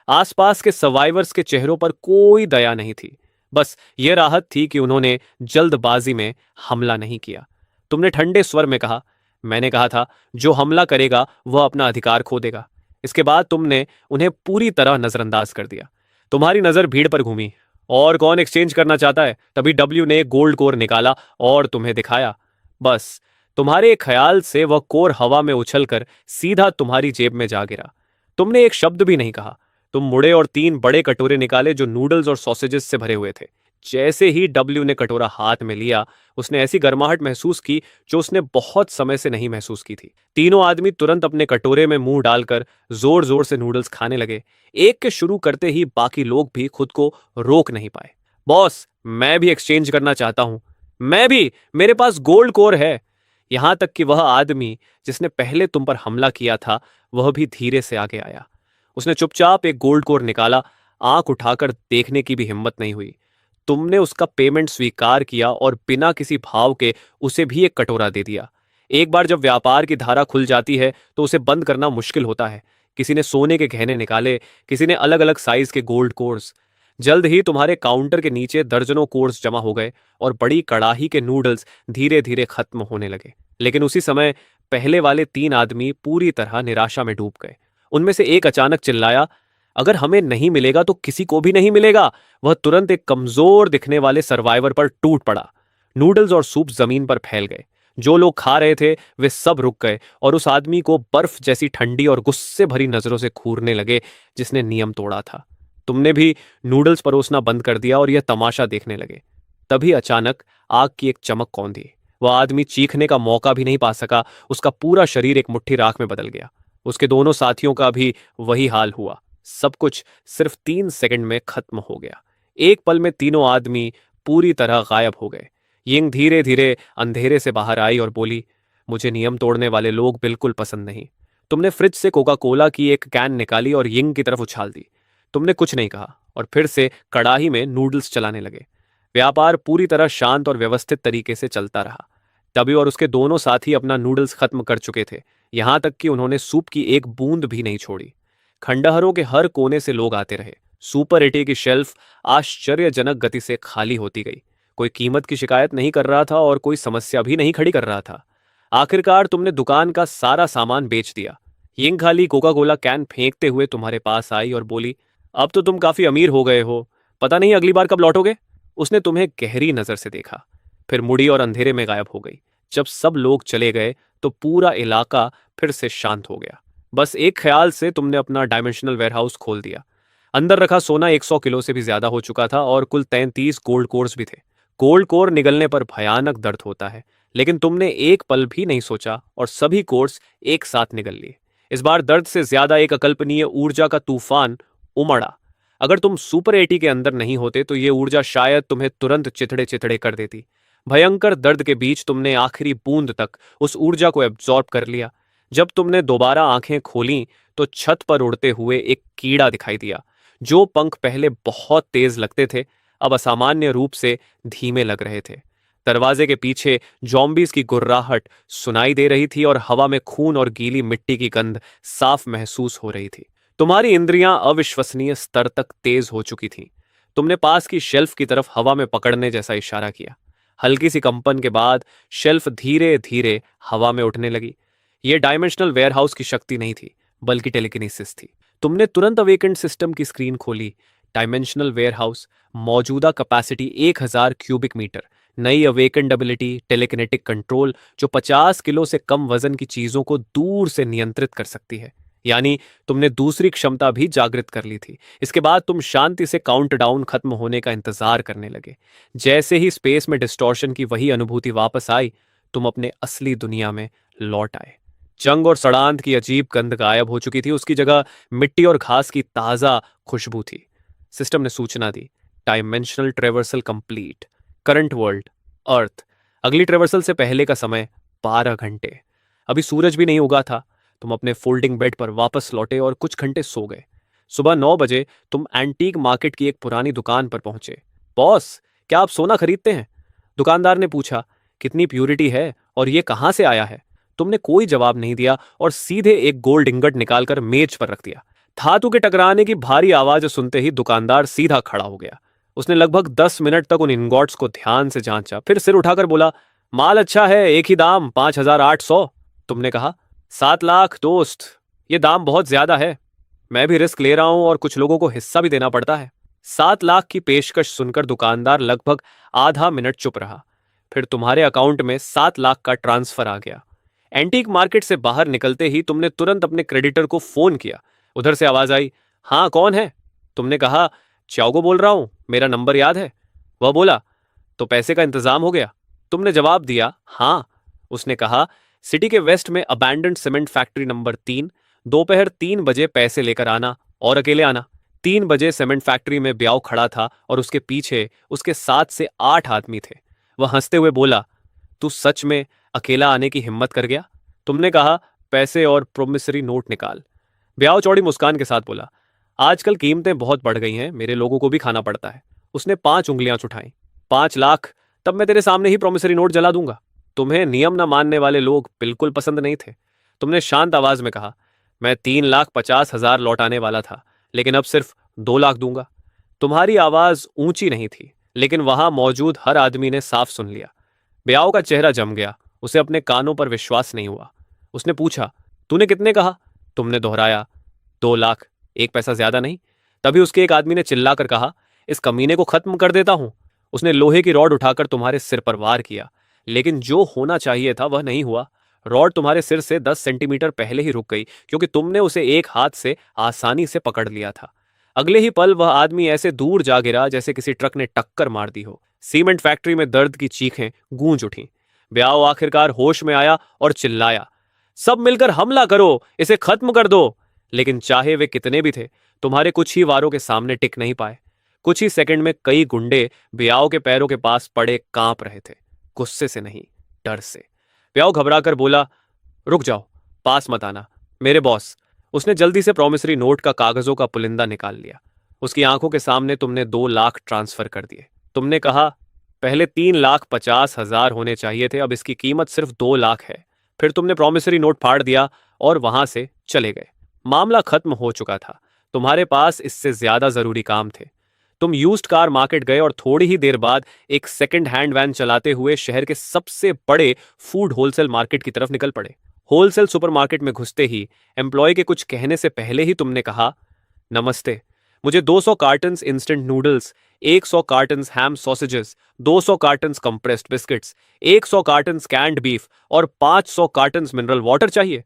आसपास के सर्वाइवर्स के चेहरों पर कोई दया नहीं थी। बस यह राहत थी कि उन्होंने जल्दबाजी में हमला नहीं किया। तुमने ठंडे स्वर में कहा, मैंने कहा था जो हमला करेगा वह अपना अधिकार खो देगा। इसके बाद तुमने उन्हें पूरी तरह नजरअंदाज कर दिया। तुम्हारी नजर भीड़ पर घूमी। और कौन एक्सचेंज करना चाहता है? तभी डब्ल्यू ने एक गोल्ड कोर निकाला और तुम्हें दिखाया। बस तुम्हारे ख्याल से वह कोर हवा में उछलकर सीधा तुम्हारी जेब में जा गिरा। तुमने एक शब्द भी नहीं कहा। तुम मुड़े और 3 बड़े कटोरे निकाले जो नूडल्स और सॉसेजेस से भरे हुए थे। जैसे ही डब्ल्यू ने कटोरा हाथ में लिया, उसने ऐसी गर्माहट महसूस की जो उसने बहुत समय से नहीं महसूस की थी। तीनों आदमी तुरंत अपने कटोरे में मुंह डालकर जोर जोर से नूडल्स खाने लगे। एक के शुरू करते ही बाकी लोग भी खुद को रोक नहीं पाए। बॉस, मैं भी एक्सचेंज करना चाहता हूं। मैं भी, मेरे पास गोल्ड कोर है। यहां तक कि वह आदमी जिसने पहले तुम पर हमला किया था, वह भी धीरे से आगे आया। उसने चुपचाप एक गोल्ड कोर निकाला। आंख उठाकर देखने की भी हिम्मत नहीं हुई। तुमने उसका पेमेंट स्वीकार किया और बिना किसी भाव के उसे भी एक कटोरा दे दिया। एक बार जब व्यापार की धारा खुल जाती है तो उसे बंद करना मुश्किल होता है। किसी ने सोने के गहने निकाले, किसी ने अलग अलग साइज के गोल्ड कोर्स। जल्द ही तुम्हारे काउंटर के नीचे दर्जनों कोर्स जमा हो गए और बड़ी कड़ाही के नूडल्स धीरे धीरे खत्म होने लगे। लेकिन उसी समय पहले वाले 3 आदमी पूरी तरह निराशा में डूब गए। उनमें से एक अचानक चिल्लाया, अगर हमें नहीं मिलेगा तो किसी को भी नहीं मिलेगा। वह तुरंत एक कमजोर दिखने वाले सर्वाइवर पर टूट पड़ा। नूडल्स और सूप जमीन पर फैल गए। जो लोग खा रहे थे वे सब रुक गए और उस आदमी को बर्फ जैसी ठंडी और गुस्से भरी नजरों से घूरने लगे जिसने नियम तोड़ा था। तुमने भी नूडल्स परोसना बंद कर दिया और यह तमाशा देखने लगे। तभी अचानक आग की एक चमक कौंधी। वह आदमी चीखने का मौका भी नहीं पा सका। उसका पूरा शरीर एक मुट्ठी राख में बदल गया। उसके दोनों साथियों का भी वही हाल हुआ। सब कुछ सिर्फ 3 सेकंड में खत्म हो गया। एक पल में तीनों आदमी पूरी तरह गायब हो गए। यिंग धीरे धीरे अंधेरे से बाहर आई और बोली, मुझे नियम तोड़ने वाले लोग बिल्कुल पसंद नहीं। तुमने फ्रिज से कोका कोला की एक कैन निकाली और यिंग की तरफ उछाल दी। तुमने कुछ नहीं कहा और फिर से कड़ाही में नूडल्स चलाने लगे। व्यापार पूरी तरह शांत और व्यवस्थित तरीके से चलता रहा। टबी और उसके दोनों साथी अपना नूडल्स खत्म कर चुके थे, यहां तक कि उन्होंने सूप की एक बूंद भी नहीं छोड़ी। खंडहरों के हर कोने से लोग आते रहे। सुपर 80 की शेल्फ आश्चर्यजनक गति से खाली होती गई। कोई कीमत की शिकायत नहीं कर रहा था और कोई समस्या भी नहीं खड़ी कर रहा था। आखिरकार तुमने दुकान का सारा सामान बेच दिया। यिंग खाली कोका कोला कैन फेंकते हुए तुम्हारे पास आई और बोली, अब तो तुम काफी अमीर हो गए हो, पता नहीं अगली बार कब लौटोगे। उसने तुम्हें गहरी नजर से देखा, फिर मुड़ी और अंधेरे में गायब हो गई। जब सब लोग चले गए तो पूरा इलाका फिर से शांत हो गया। बस एक ख्याल से तुमने अपना डायमेंशनल वेयरहाउस खोल दिया। अंदर रखा सोना 100 किलो से भी ज्यादा हो चुका था और कुल 33 गोल्ड कोर्स भी थे। गोल्ड कोर निगलने पर भयानक दर्द होता है, लेकिन तुमने एक पल भी नहीं सोचा और सभी कोर्स एक साथ निगल लिए। इस बार दर्द से ज्यादा एक अकल्पनीय ऊर्जा का तूफान उमड़ा। अगर तुम सुपर 80 के अंदर नहीं होते तो ये ऊर्जा शायद तुम्हें तुरंत चिथड़े चिथड़े कर देती। भयंकर दर्द के बीच तुमने आखिरी बूंद तक उस ऊर्जा को एब्जॉर्ब कर लिया। जब तुमने दोबारा आंखें खोलीं तो छत पर उड़ते हुए एक कीड़ा दिखाई दिया। जो पंख पहले बहुत तेज लगते थे, अब असामान्य रूप से धीमे लग रहे थे। दरवाजे के पीछे जॉम्बीज की गुर्राहट सुनाई दे रही थी और हवा में खून और गीली मिट्टी की गंध साफ महसूस हो रही थी। तुम्हारी इंद्रियां अविश्वसनीय स्तर तक तेज हो चुकी थीं। तुमने पास की शेल्फ की तरफ हवा में पकड़ने जैसा इशारा किया। हल्की सी कंपन के बाद शेल्फ धीरे धीरे हवा में उठने लगी। यह डायमेंशनल वेयरहाउस की शक्ति नहीं थी, बल्कि टेलीकिनेसिस थी। तुमने तुरंत अवेकेंड सिस्टम की स्क्रीन खोली। डायमेंशनल वेयरहाउस, मौजूदा कैपेसिटी 1000 क्यूबिक मीटर, नई अवेकेंड एबिलिटी टेलीकिनेटिक कंट्रोल जो 50 किलो से कम वजन की चीजों को दूर से नियंत्रित कर सकती है। यानी तुमने दूसरी क्षमता भी जागृत कर ली थी। इसके बाद तुम शांति से काउंटडाउन खत्म होने का इंतजार करने लगे। जैसे ही स्पेस में डिस्टॉर्शन की वही अनुभूति वापस आई, तुम अपने असली दुनिया में लौट आए। जंग और सड़ांत की अजीब गंध गायब हो चुकी थी। उसकी जगह मिट्टी और घास की ताजा खुशबू थी। सिस्टम ने सूचना दी, dimensional traversal complete. Current world Earth, अगली ट्रेवर्सल से पहले का समय 12 घंटे। अभी सूरज भी नहीं उगा था। तुम अपने फोल्डिंग बेड पर वापस लौटे और कुछ घंटे सो गए। सुबह 9 बजे तुम एंटीक मार्केट की एक पुरानी दुकान पर पहुंचे। बॉस, क्या आप सोना खरीदते हैं? दुकानदार ने पूछा। कितनी प्यूरिटी है और ये कहां से आया है? तुमने कोई जवाब नहीं दिया और सीधे एक गोल्ड इंगट निकालकर मेज पर रख दिया। धातु के टकराने की भारी आवाज सुनते ही दुकानदार सीधा खड़ा हो गया। उसने लगभग 10 मिनट तक उन इंगॉट्स को ध्यान से जांचा, फिर सिर उठाकर बोला, माल अच्छा है, एक ही दाम 5800। तुमने कहा, 7 लाख दोस्त, ये दाम बहुत ज्यादा है। मैं भी रिस्क ले रहा हूं और कुछ लोगों को हिस्सा भी देना पड़ता है। 7 लाख की पेशकश सुनकर दुकानदार लगभग आधा मिनट चुप रहा। फिर तुम्हारे अकाउंट में 7 लाख का ट्रांसफर आ गया। एंटीक मार्केट से बाहर निकलते ही तुमने तुरंत अपने क्रेडिटर को फोन किया। उधर से आवाज आई, हाँ कौन है? तुमने कहा, चाओगो बोल रहा हूं, मेरा नंबर याद है? वह बोला, तो पैसे का इंतजाम हो गया? तुमने जवाब दिया, हाँ। उसने कहा, सिटी के वेस्ट में अबैंडन्ड सीमेंट फैक्ट्री नंबर 3, दोपहर 3 बजे पैसे लेकर आना और अकेले आना। 3 बजे सीमेंट फैक्ट्री में ब्याव खड़ा था और उसके पीछे उसके 7 से 8 आदमी थे। वह हंसते हुए बोला, तू सच में अकेला आने की हिम्मत कर गया? तुमने कहा, पैसे और प्रोमिसरी नोट निकाल। ब्याव चौड़ी मुस्कान के साथ बोला, आजकल कीमतें बहुत बढ़ गई हैं, मेरे लोगों को भी खाना पड़ता है। उसने 5 उंगलियां उठाई। 5 लाख? तब मैं तेरे सामने ही प्रोमिसरी नोट जला दूंगा। तुम्हें नियम न मानने वाले लोग बिल्कुल पसंद नहीं थे। तुमने शांत आवाज में कहा, मैं 3,50,000 लौटाने वाला था, लेकिन अब सिर्फ 2 लाख दूंगा। तुम्हारी आवाज ऊंची नहीं थी, लेकिन वहां मौजूद हर आदमी ने साफ सुन लिया। ब्याव का चेहरा जम गया। उसे अपने कानों पर विश्वास नहीं हुआ। उसने पूछा, तूने कितने कहा? तुमने दोहराया, 2 लाख, 1 पैसा ज्यादा नहीं। तभी उसके एक आदमी ने चिल्लाकर कहा, इस कमीने को खत्म कर देता हूं। उसने लोहे की रॉड उठाकर तुम्हारे सिर पर वार किया, लेकिन जो होना चाहिए था वह नहीं हुआ। रॉड तुम्हारे सिर से 10 सेंटीमीटर पहले ही रुक गई, क्योंकि तुमने उसे एक हाथ से आसानी से पकड़ लिया था। अगले ही पल वह आदमी ऐसे दूर जा गिरा जैसे किसी ट्रक ने टक्कर मार दी हो। सीमेंट फैक्ट्री में दर्द की चीखें गूंज उठीं। ब्याव आखिरकार होश में आया और चिल्लाया, सब मिलकर हमला करो, इसे खत्म कर दो। लेकिन चाहे वे कितने भी थे, तुम्हारे कुछ ही वारों के सामने टिक नहीं पाए। कुछ ही सेकंड में कई गुंडे ब्याव के पैरों के पास पड़े कांप रहे थे, गुस्से से नहीं, डर से। ब्याव घबराकर बोला, रुक जाओ, पास मत आना, मेरे बॉस। उसने जल्दी से प्रॉमिसरी नोट का कागजों का पुलिंदा निकाल लिया। उसकी आंखों के सामने तुमने 2 लाख ट्रांसफर कर दिए। तुमने कहा, पहले 3,50,000 होने चाहिए थे, अब इसकी कीमत सिर्फ 2 लाख है। फिर तुमने प्रॉमिसरी नोट फाड़ दिया और वहां से चले गए। मामला खत्म हो चुका था। तुम्हारे पास इससे ज्यादा जरूरी काम थे। तुम यूज्ड कार मार्केट गए और थोड़ी ही देर बाद एक सेकंड हैंड वैन चलाते हुए शहर के सबसे बड़े फूड होलसेल मार्केट की तरफ निकल पड़े। होलसेल सुपरमार्केट में घुसते ही एम्प्लॉय के कुछ कहने से पहले ही तुमने कहा, नमस्ते, मुझे 200 cartons instant noodles, 100 cartons ham sausages, 200 cartons compressed biscuits, 100 cartons canned beef और 500 कार्टन्स मिनरल वाटर चाहिए।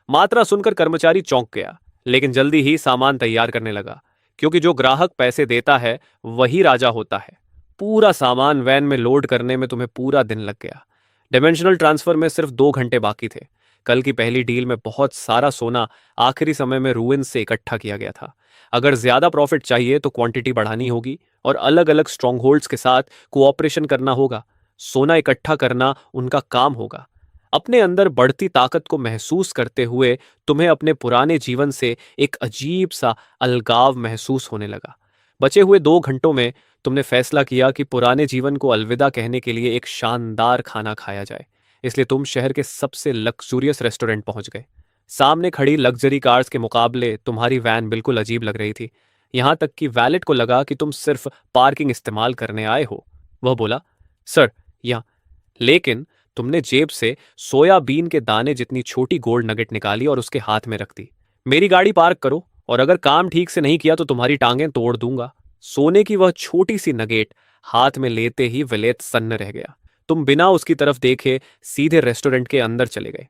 मात्रा सुनकर कर्मचारी चौंक गया, लेकिन जल्दी ही सामान तैयार करने लगा, क्योंकि जो ग्राहक पैसे देता है वही राजा होता है। पूरा सामान वैन में लोड करने में तुम्हें पूरा दिन लग गया। डिमेंशनल ट्रांसफर में सिर्फ 2 घंटे बाकी थे। कल की पहली डील में बहुत सारा सोना आखिरी समय में रूइन से इकट्ठा किया गया था। अगर ज्यादा प्रॉफिट चाहिए तो क्वांटिटी बढ़ानी होगी और अलग अलग स्ट्रॉन्गहोल्ड्स के साथ कोऑपरेशन करना होगा। सोना इकट्ठा करना उनका काम होगा। अपने अंदर बढ़ती ताकत को महसूस करते हुए तुम्हें अपने पुराने जीवन से एक अजीब सा अलगाव महसूस होने लगा। बचे हुए 2 घंटों में तुमने फैसला किया कि पुराने जीवन को अलविदा कहने के लिए एक शानदार खाना खाया जाए। इसलिए तुम शहर के सबसे लग्जूरियस रेस्टोरेंट पहुंच गए। सामने खड़ी लग्जरी कार्स के मुकाबले तुम्हारी वैन बिल्कुल अजीब लग रही थी। यहां तक कि वैलेट को लगा कि तुम सिर्फ पार्किंग इस्तेमाल करने आए हो। वह बोला, सर, यहाँ। लेकिन तुमने जेब से सोयाबीन के दाने जितनी छोटी गोल्ड नगेट निकाली और उसके हाथ में रख दी। मेरी गाड़ी पार्क करो, और अगर काम ठीक से नहीं किया तो तुम्हारी टांगें तोड़ दूंगा। सोने की वह छोटी सी नगेट हाथ में लेते ही विलेत सन्न रह गया। तुम बिना उसकी तरफ देखे सीधे रेस्टोरेंट के अंदर चले गए।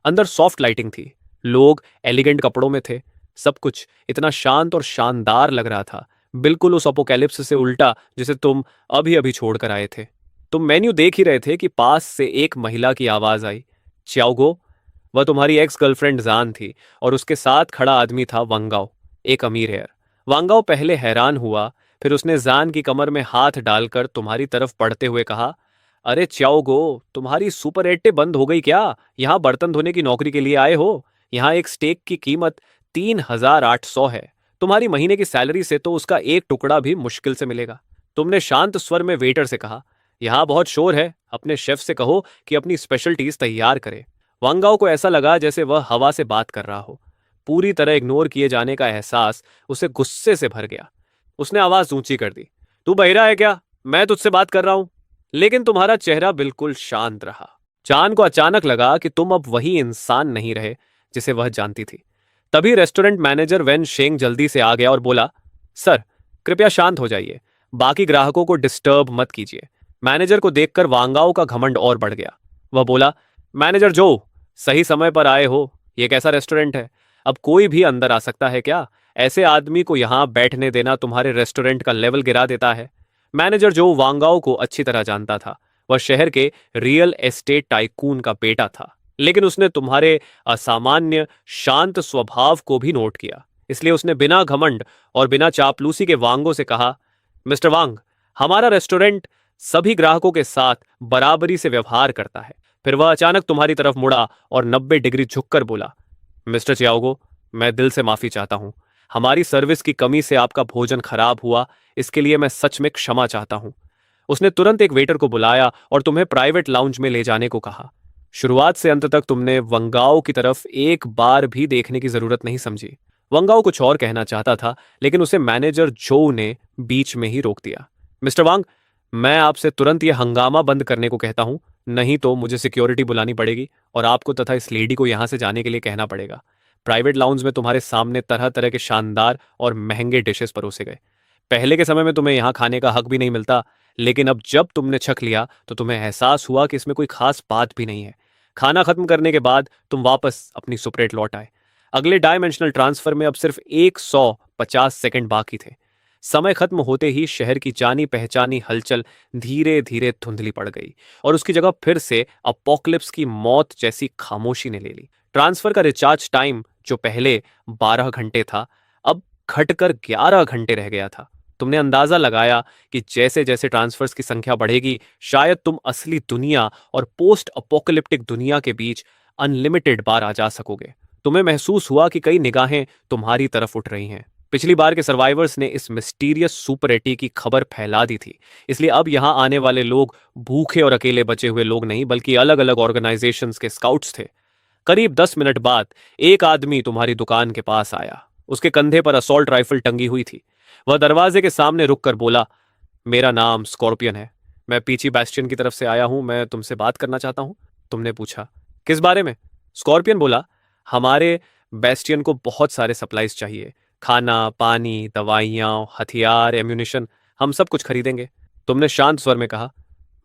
अंदर सॉफ्ट लाइटिंग थी, लोग एलिगेंट कपड़ों में थे, सब कुछ इतना शांत और शानदार लग रहा था, बिल्कुल उस अपोकैलिप्स से उल्टा जिसे तुम अभी अभी छोड़कर आए थे। तुम मेन्यू देख ही रहे थे कि पास से एक महिला की आवाज आई, च्याओगो। वह तुम्हारी एक्स गर्लफ्रेंड जान थी और उसके साथ खड़ा आदमी था वांगाओ, एक अमीर हेयर। वांगाओ पहले हैरान हुआ, फिर उसने जान की कमर में हाथ डालकर तुम्हारी तरफ बढ़ते हुए कहा, अरे च्याओगो, तुम्हारी सुपर एट्टे बंद हो गई क्या? यहाँ बर्तन धोने की नौकरी के लिए आए हो? यहाँ एक स्टेक की कीमत 3800 है। तुम्हारी महीने की सैलरी से तो उसका एक टुकड़ा भी मुश्किल से मिलेगा। तुमने शांत स्वर में वेटर से कहा, यहाँ बहुत शोर है, अपने शेफ से कहो कि अपनी स्पेशलिटीज तैयार करे। वांगाओ को ऐसा लगा जैसे वह हवा से बात कर रहा हो। पूरी तरह इग्नोर किए जाने का एहसास उसे गुस्से से भर गया। उसने आवाज ऊंची कर दी, तू बहिरा है क्या? मैं तुझसे बात कर रहा हूं। लेकिन तुम्हारा चेहरा बिल्कुल शांत रहा। चान को अचानक लगा कि तुम अब वही इंसान नहीं रहे जिसे वह जानती थी। तभी रेस्टोरेंट मैनेजर वेन शेंग जल्दी से आ गया और बोला, सर, कृपया शांत हो जाइए, बाकी ग्राहकों को डिस्टर्ब मत कीजिए। मैनेजर को देखकर वांगाओ का घमंड और बढ़ गया। वह बोला, मैनेजर जो, सही समय पर आए हो। यह कैसा रेस्टोरेंट है? अब कोई भी अंदर आ सकता है क्या? ऐसे आदमी को यहां बैठने देना तुम्हारे रेस्टोरेंट का लेवल गिरा देता है। मैनेजर जो वांगाओ को अच्छी तरह जानता था। वह शहर के रियल एस्टेट टाइकून का बेटा था, लेकिन उसने तुम्हारे असामान्य शांत स्वभाव को भी नोट किया। इसलिए उसने बिना घमंड और बिना चापलूसी के वांगो से कहा, मिस्टर वांग, हमारा रेस्टोरेंट सभी ग्राहकों के साथ बराबरी से व्यवहार करता है। फिर वह अचानक तुम्हारी तरफ मुड़ा और 90 डिग्री झुककर बोला, मिस्टर चियाओगो, मैं दिल से माफी चाहता हूं। हमारी सर्विस की कमी से आपका भोजन खराब हुआ, इसके लिए मैं सच में क्षमा चाहता हूं। उसने तुरंत एक वेटर को बुलाया और तुम्हें प्राइवेट लाउंज में ले जाने को कहा। शुरुआत से अंत तक तुमने वंगाओ की तरफ एक बार भी देखने की जरूरत नहीं समझी। वंगाओ कुछ और कहना चाहता था, लेकिन उसे मैनेजर जो ने बीच में ही रोक दिया। मिस्टर वांग, मैं आपसे तुरंत यह हंगामा बंद करने को कहता हूं, नहीं तो मुझे सिक्योरिटी बुलानी पड़ेगी और आपको तथा इस लेडी को यहां से जाने के लिए कहना पड़ेगा। प्राइवेट लाउंज में तुम्हारे सामने तरह तरह के शानदार और महंगे डिशेस परोसे गए। पहले के समय में तुम्हें यहां खाने का हक भी नहीं मिलता, लेकिन अब जब तुमने छक लिया तो तुम्हें एहसास हुआ कि इसमें कोई खास बात भी नहीं है। खाना खत्म करने के बाद तुम वापस अपनी सुपरेट लौट आए। अगले डायमेंशनल ट्रांसफर में अब सिर्फ 150 सेकंड बाकी थे। समय खत्म होते ही शहर की जानी पहचानी हलचल धीरे धीरे धुंधली पड़ गई और उसकी जगह फिर से अपोकलिप्स की मौत जैसी खामोशी ने ले ली। ट्रांसफर का रिचार्ज टाइम जो पहले 12 घंटे था, अब घटकर 11 घंटे रह गया था। तुमने अंदाजा लगाया कि जैसे जैसे ट्रांसफर्स की संख्या बढ़ेगी, शायद तुम असली दुनिया और पोस्ट अपोकलिप्टिक दुनिया के बीच अनलिमिटेड बार आ जा सकोगे। तुम्हें महसूस हुआ कि कई निगाहें तुम्हारी तरफ उठ रही हैं। पिछली बार के सर्वाइवर्स ने इस मिस्टीरियस सुपर एटी की खबर फैला दी थी, इसलिए अब यहां आने वाले लोग भूखे और अकेले बचे हुए लोग नहीं, बल्कि अलग अलग ऑर्गेनाइजेशंस के स्काउट्स थे। करीब 10 मिनट बाद एक आदमी तुम्हारी दुकान के पास आया। उसके कंधे पर असॉल्ट राइफल टंगी हुई थी। वह दरवाजे के सामने रुककर बोला, मेरा नाम स्कॉर्पियन है। मैं पीछी बैस्टियन की तरफ से आया हूं। मैं तुमसे बात करना चाहता हूं। तुमने पूछा, किस बारे में? स्कॉर्पियन बोला, हमारे बैस्टियन को बहुत सारे सप्लाईज चाहिए। खाना, पानी, दवाइयां, हथियार, एम्यूनिशन, हम सब कुछ खरीदेंगे। तुमने शांत स्वर में कहा,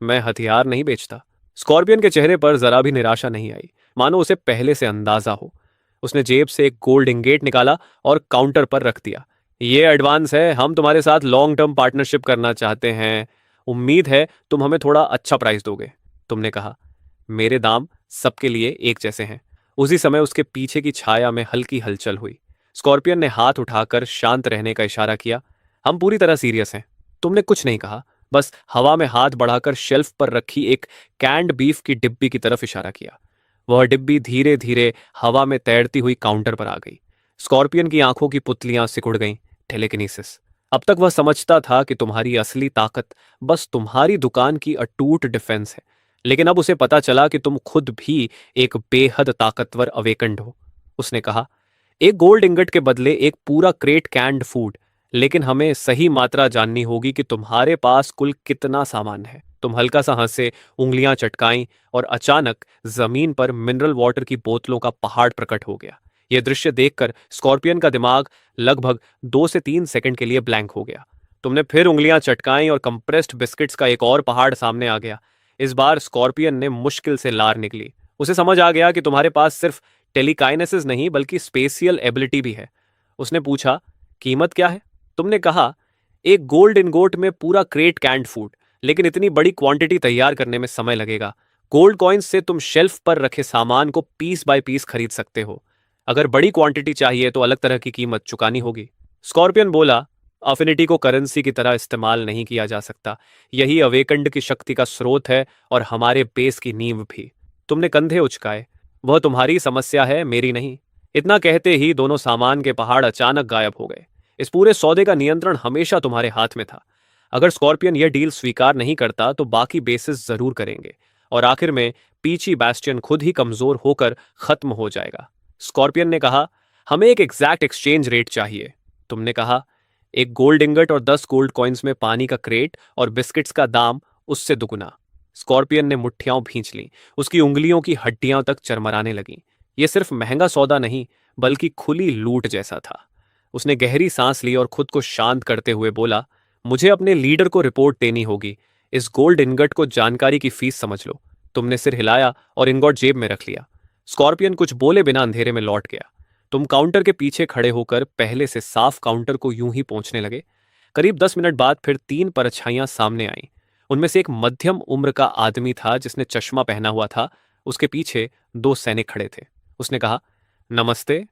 मैं हथियार नहीं बेचता। स्कॉर्पियन के चेहरे पर जरा भी निराशा नहीं आई, मानो उसे पहले से अंदाजा हो। उसने जेब से एक गोल्ड इंगेट निकाला और काउंटर पर रख दिया। ये एडवांस है, हम तुम्हारे साथ लॉन्ग टर्म पार्टनरशिप करना चाहते हैं। उम्मीद है तुम हमें थोड़ा अच्छा प्राइस दोगे। तुमने कहा, मेरे दाम सबके लिए एक जैसे हैं। उसी समय उसके पीछे की छाया में हल्की हलचल हुई। स्कॉर्पियन ने हाथ उठाकर शांत रहने का इशारा किया। हम पूरी तरह सीरियस हैं। तुमने कुछ नहीं कहा, बस हवा में हाथ बढ़ाकर शेल्फ पर रखी एक कैंड बीफ की डिब्बी की तरफ इशारा किया। वह डिब्बी धीरे धीरे हवा में तैरती हुई काउंटर पर आ गई। स्कॉर्पियन की आंखों की पुतलियां सिकुड़ गईं। टेलीकिनेसिस। अब तक वह समझता था कि तुम्हारी असली ताकत बस तुम्हारी दुकान की अटूट डिफेंस है, लेकिन अब उसे पता चला कि तुम खुद भी एक बेहद ताकतवर अवेकंड हो। उसने कहा, एक गोल्ड इंगट के बदले एक पूरा क्रेट कैंड फूड, लेकिन हमें सही मात्रा जाननी होगी कि तुम्हारे पास कुल कितना सामान है। तुम हल्का सा हंसे, उंगलियां चटकाईं और अचानक जमीन पर मिनरल वाटर की बोतलों का पहाड़ प्रकट हो गया। यह दृश्य देखकर स्कॉर्पियन का दिमाग लगभग 2 से 3 सेकंड के लिए ब्लैंक हो गया। तुमने फिर उंगलियां चटकाईं और कंप्रेस्ड बिस्किट्स का एक और पहाड़ सामने आ गया। इस बार स्कॉर्पियन ने मुश्किल से लार निकली। उसे समझ आ गया कि तुम्हारे पास सिर्फ टेलीकाइनेसिस नहीं बल्कि स्पेशियल एबिलिटी भी है। उसने पूछा, कीमत क्या है? तुमने कहा, एक गोल्ड इनगोट में पूरा क्रेट कैंड फूड, लेकिन इतनी बड़ी क्वांटिटी तैयार करने में समय लगेगा। गोल्ड कॉइन्स से तुम शेल्फ पर रखे सामान को पीस बाय पीस खरीद सकते हो। अगर बड़ी क्वांटिटी चाहिए तो अलग तरह की कीमत चुकानी होगी। स्कॉर्पियन बोला, अफिनिटी को करेंसी की तरह इस्तेमाल नहीं किया जा सकता। यही अवेकंड की शक्ति का स्रोत है और हमारे बेस की नींव भी। तुमने कंधे उचकाए। वह तुम्हारी समस्या है, मेरी नहीं। इतना कहते ही दोनों सामान के पहाड़ अचानक गायब हो गए। इस पूरे सौदे का नियंत्रण हमेशा तुम्हारे हाथ में था। अगर स्कॉर्पियन यह डील स्वीकार नहीं करता तो बाकी बेसिस जरूर करेंगे और आखिर में पीछी बैस्टियन खुद ही कमजोर होकर खत्म हो जाएगा। स्कॉर्पियन ने कहा, हमें एक एग्जैक्ट एक्सचेंज रेट चाहिए। तुमने कहा, एक गोल्ड इंगट और 10 गोल्ड कॉइन्स में पानी का क्रेट और बिस्किट्स का दाम उससे दुगुना। स्कॉर्पियन ने मुट्ठियां भींच लीं। उसकी उंगलियों की हड्डियां तक चरमराने लगीं। यह सिर्फ महंगा सौदा नहीं बल्कि खुली लूट जैसा था। उसने गहरी सांस ली और खुद को शांत करते हुए बोला, मुझे अपने लीडर को रिपोर्ट देनी होगी। इस गोल्ड इनगट को जानकारी की फीस समझ लो। तुमने सिर हिलाया और इनगट जेब में रख लिया। स्कॉर्पियन कुछ बोले बिना अंधेरे में लौट गया। तुम काउंटर के पीछे खड़े होकर पहले से साफ काउंटर को यूं ही पहुंचने लगे। करीब 10 मिनट बाद फिर 3 परछाइयां सामने आईं। उनमें से एक मध्यम उम्र का आदमी था जिसने चश्मा पहना हुआ था। उसके पीछे 2 सैनिक खड़े थे। उसने कहा, नमस्ते,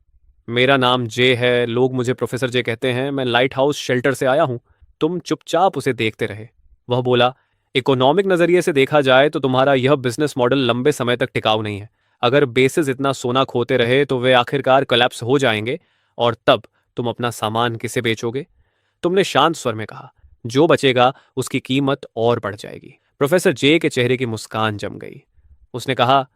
मेरा नाम जे है। लोग मुझे प्रोफेसर जे कहते हैं। मैं लाइट हाउस शेल्टर से आया हूं। तुम चुपचाप उसे देखते रहे। वह बोला, इकोनॉमिक नजरिए से देखा जाए तो तुम्हारा यह बिजनेस मॉडल लंबे समय तक टिकाऊ नहीं है। अगर बेसिस इतना सोना खोते रहे तो वे आखिरकार कोलैप्स हो जाएंगे और तब तुम अपना सामान किसे बेचोगे? तुमने शांत स्वर में कहा, जो बचेगा उसकी कीमत और बढ़ जाएगी। प्रोफेसर जे के चेहरे की मुस्कान जम गई। उसने कहा,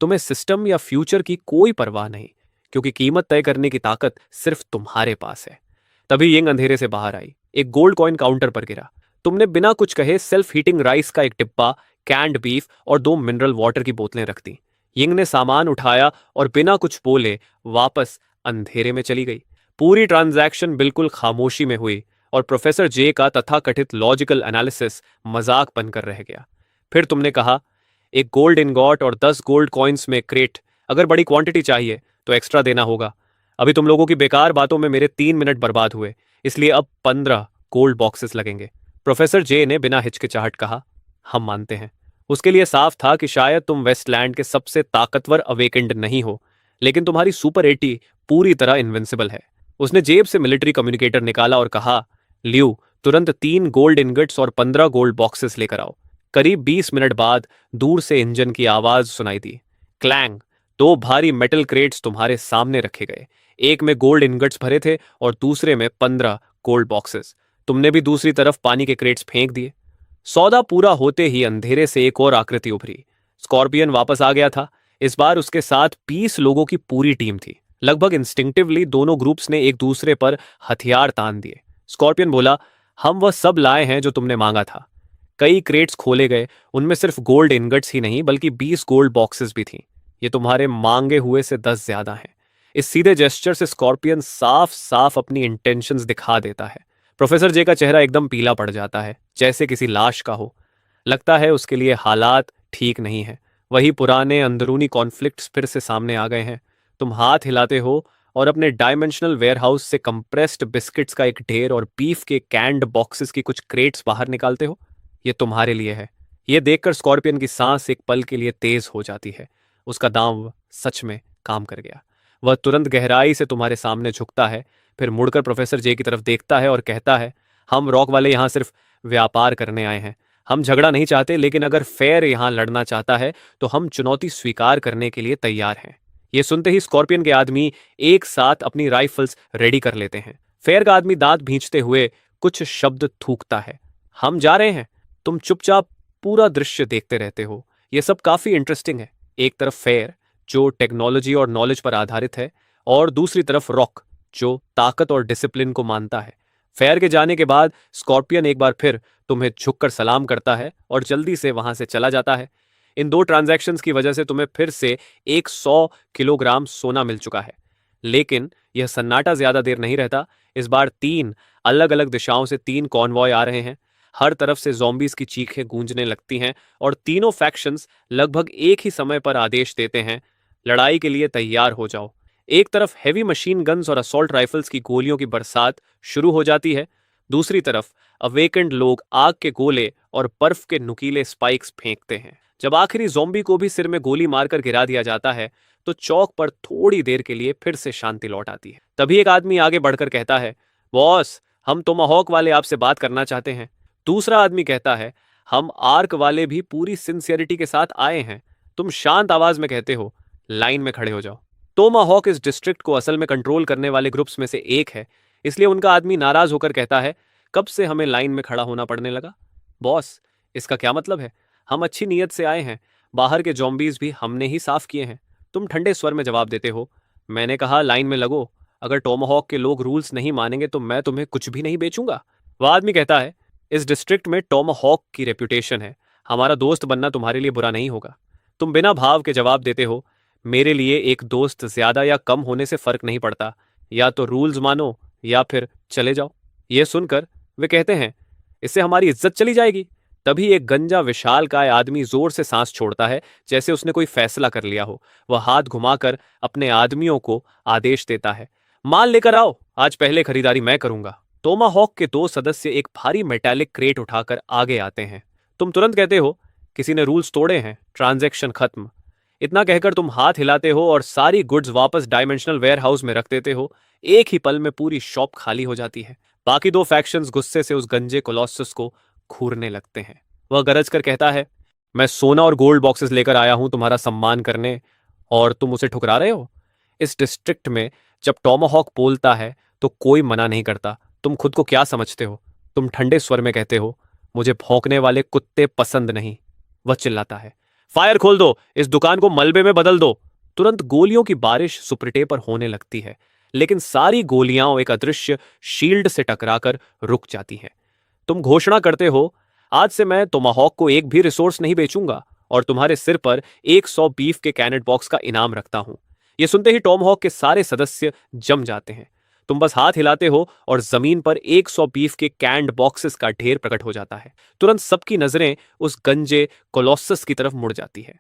तुम्हें सिस्टम या फ्यूचर की कोई परवाह नहीं, क्योंकि कीमत तय करने की ताकत सिर्फ तुम्हारे पास है। तभी यिंग अंधेरे से बाहर आई। एक गोल्ड कॉइन काउंटर पर गिरा। तुमने बिना कुछ कहे सेल्फ हीटिंग राइस का एक डिब्बा, कैंड बीफ और 2 मिनरल वाटर की बोतलें रख दी। यिंग ने सामान उठाया और बिना कुछ बोले वापस अंधेरे में चली गई। पूरी ट्रांजैक्शन बिल्कुल खामोशी में हुई और प्रोफेसर जे का तथाकथित लॉजिकल एनालिसिस मजाक बनकर रह गया। फिर तुमने कहा, एक गोल्ड इनगॉट और 10 गोल्ड कॉइन्स में क्रेट। अगर बड़ी क्वांटिटी चाहिए तो एक्स्ट्रा देना होगा। अभी तुम लोगों की बेकार बातों में मेरे 3 मिनट बर्बाद हुए, इसलिए अब 15 गोल्ड बॉक्सेस लगेंगे। प्रोफेसर जे ने बिना हिचकिचाहट कहा, हम मानते हैं। उसके लिए साफ था कि शायद तुम वेस्टलैंड के सबसे ताकतवर अवेकेंड नहीं हो, लेकिन तुम्हारी सुपर 80 पूरी तरह इनविंसिबल है। उसने जेब से मिलिट्री कम्युनिकेटर निकाला और कहा, ल्यू, तुरंत 3 गोल्ड इनगट्स और 15 गोल्ड बॉक्सेस लेकर आओ। करीब 20 मिनट बाद दूर से इंजन की आवाज सुनाई दी। क्लैंग। 2 भारी मेटल क्रेट्स तुम्हारे सामने रखे गए। एक में गोल्ड इनगट्स भरे थे और दूसरे में 15 गोल्ड बॉक्सेस। तुमने भी दूसरी तरफ पानी के क्रेट्स फेंक दिए। सौदा पूरा होते ही अंधेरे से एक और आकृति उभरी। स्कॉर्पियन वापस आ गया था। इस बार उसके साथ 20 लोगों की पूरी टीम थी। लगभग इंस्टिंक्टिवली दोनों ग्रुप्स ने एक दूसरे पर हथियार तान दिए। स्कॉर्पियन बोला, हम वह सब लाए हैं जो तुमने मांगा था। कई क्रेट्स खोले गए, उनमें सिर्फ गोल्ड इनगट्स ही नहीं बल्कि 20 गोल्ड बॉक्सेस भी थीं। ये तुम्हारे मांगे हुए से 10 ज्यादा हैं। इस सीधे जेस्चर से स्कॉर्पियन साफ साफ अपनी इंटेंशंस दिखा देता है। प्रोफेसर जे का चेहरा एकदम पीला पड़ जाता है, जैसे किसी लाश का हो। लगता है उसके लिए हालात ठीक नहीं है। वही पुराने अंदरूनी कॉन्फ्लिक्ट्स फिर से सामने आ गए हैं। तुम हाथ हिलाते हो और अपने डायमेंशनल वेयरहाउस से कंप्रेस्ड बिस्किट्स का एक ढेर और बीफ के कैंड बॉक्सेस की कुछ क्रेट्स बाहर निकालते हो। ये तुम्हारे लिए है। ये देखकर स्कॉर्पियन की सांस एक पल के लिए तेज हो जाती है। उसका दांव सच में काम कर गया। वह तुरंत गहराई से तुम्हारे सामने झुकता है, फिर मुड़कर प्रोफेसर जे की तरफ देखता है और कहता है, हम रॉक वाले यहां सिर्फ व्यापार करने आए हैं। हम झगड़ा नहीं चाहते, लेकिन अगर फेयर यहां लड़ना चाहता है तो हम चुनौती स्वीकार करने के लिए तैयार हैं। ये सुनते ही स्कॉर्पियन के आदमी एक साथ अपनी राइफल्स रेडी कर लेते हैं। फेयर का आदमी दांत भींचते हुए कुछ शब्द थूकता है। हम जा रहे हैं। तुम चुपचाप पूरा दृश्य देखते रहते हो। यह सब काफी इंटरेस्टिंग है। एक तरफ फेयर जो टेक्नोलॉजी और नॉलेज पर आधारित है, और दूसरी तरफ रॉक जो ताकत और डिसिप्लिन को मानता है। फेयर के जाने के बाद स्कॉर्पियन एक बार फिर तुम्हें झुककर सलाम करता है और जल्दी से वहां से चला जाता है। इन दो ट्रांजैक्शंस की वजह से तुम्हें फिर से 100 किलोग्राम सोना मिल चुका है। लेकिन यह सन्नाटा ज्यादा देर नहीं रहता। इस बार 3 अलग अलग दिशाओं से 3 कॉन्वॉय आ रहे हैं। हर तरफ से ज़ॉम्बीज की चीखें गूंजने लगती हैं और तीनों फैक्शंस लगभग एक ही समय पर आदेश देते हैं, लड़ाई के लिए तैयार हो जाओ। एक तरफ हैवी मशीन गन्स और असॉल्ट राइफल्स की गोलियों की बरसात शुरू हो जाती है। दूसरी तरफ अवेकेंड लोग आग के गोले और बर्फ के नुकीले स्पाइक्स फेंकते हैं। जब आखिरी ज़ॉम्बी को भी सिर में गोली मारकर गिरा दिया जाता है तो चौक पर थोड़ी देर के लिए फिर से शांति लौट आती है। तभी एक आदमी आगे बढ़कर कहता है, बॉस, हम टोमाहॉक वाले आपसे बात करना चाहते हैं। दूसरा आदमी कहता है, हम आर्क वाले भी पूरी सिंसियरिटी के साथ आए हैं। तुम शांत आवाज में कहते हो, लाइन में खड़े हो जाओ। टोमाहॉक इस डिस्ट्रिक्ट को असल में कंट्रोल करने वाले ग्रुप्स में से एक है, इसलिए उनका आदमी नाराज होकर कहता है, कब से हमें लाइन में खड़ा होना पड़ने लगा? बॉस, इसका क्या मतलब है? हम अच्छी नीयत से आए हैं। बाहर के जॉम्बीज भी हमने ही साफ किए हैं। तुम ठंडे स्वर में जवाब देते हो, मैंने कहा लाइन में लगो। अगर टोमाहॉक के लोग रूल्स नहीं मानेंगे तो मैं तुम्हें कुछ भी नहीं बेचूंगा। वह आदमी कहता है, इस डिस्ट्रिक्ट में टोमाहॉक की रेपुटेशन है। हमारा दोस्त बनना तुम्हारे लिए बुरा नहीं होगा। तुम बिना भाव के जवाब देते हो, मेरे लिए एक दोस्त ज्यादा या कम होने से फर्क नहीं पड़ता। या तो रूल्स मानो या फिर चले जाओ। यह सुनकर वे कहते हैं, इससे हमारी इज्जत चली जाएगी। तभी एक गंजा विशालकाय आदमी जोर से सांस छोड़ता है, जैसे उसने कोई फैसला कर लिया हो। वह हाथ घुमाकर अपने आदमियों को आदेश देता है, माल लेकर आओ, आज पहले खरीदारी मैं करूंगा। टोमाहॉक के 2 सदस्य एक भारी मेटालिक क्रेट उठाकर आगे आते हैं। तुम तुरंत कहते हो, किसी ने रूल्स तोड़े हैं, ट्रांजैक्शन खत्म। इतना कहकर तुम हाथ हिलाते हो और सारी गुड्स वापस डायमेंशनल वेयरहाउस में रख देते हो। एक ही पल में पूरी शॉप खाली हो जाती है। बाकी 2 फैक्शंस गुस्से से उस गंजे कोलोसस को घूरने लगते हैं। वह गरज कर कहता है, मैं सोना और गोल्ड बॉक्सेस लेकर आया हूं तुम्हारा सम्मान करने, और तुम उसे ठुकरा रहे हो। इस डिस्ट्रिक्ट में जब टोमाहॉक बोलता है तो कोई मना नहीं करता। तुम खुद को क्या समझते हो? तुम ठंडे स्वर में कहते हो, मुझे भौंकने वाले कुत्ते पसंद नहीं। वह चिल्लाता है, फायर खोल दो, इस दुकान को मलबे में बदल दो। तुरंत गोलियों की बारिश सुपरटे पर होने लगती है, लेकिन सारी गोलियां एक अदृश्य शील्ड से टकराकर रुक जाती हैं। तुम घोषणा करते हो, आज से मैं टोमाहॉक को एक भी रिसोर्स नहीं बेचूंगा और तुम्हारे सिर पर 100 बीफ के कैनेट बॉक्स का इनाम रखता हूं। यह सुनते ही टोमाहॉक के सारे सदस्य जम जाते हैं। तुम बस हाथ हिलाते हो और जमीन पर 100 बीफ के कैंड बॉक्सेस का ढेर प्रकट हो जाता है। तुरंत सबकी नजरें उस गंजे कोलोसस की तरफ मुड़ जाती है।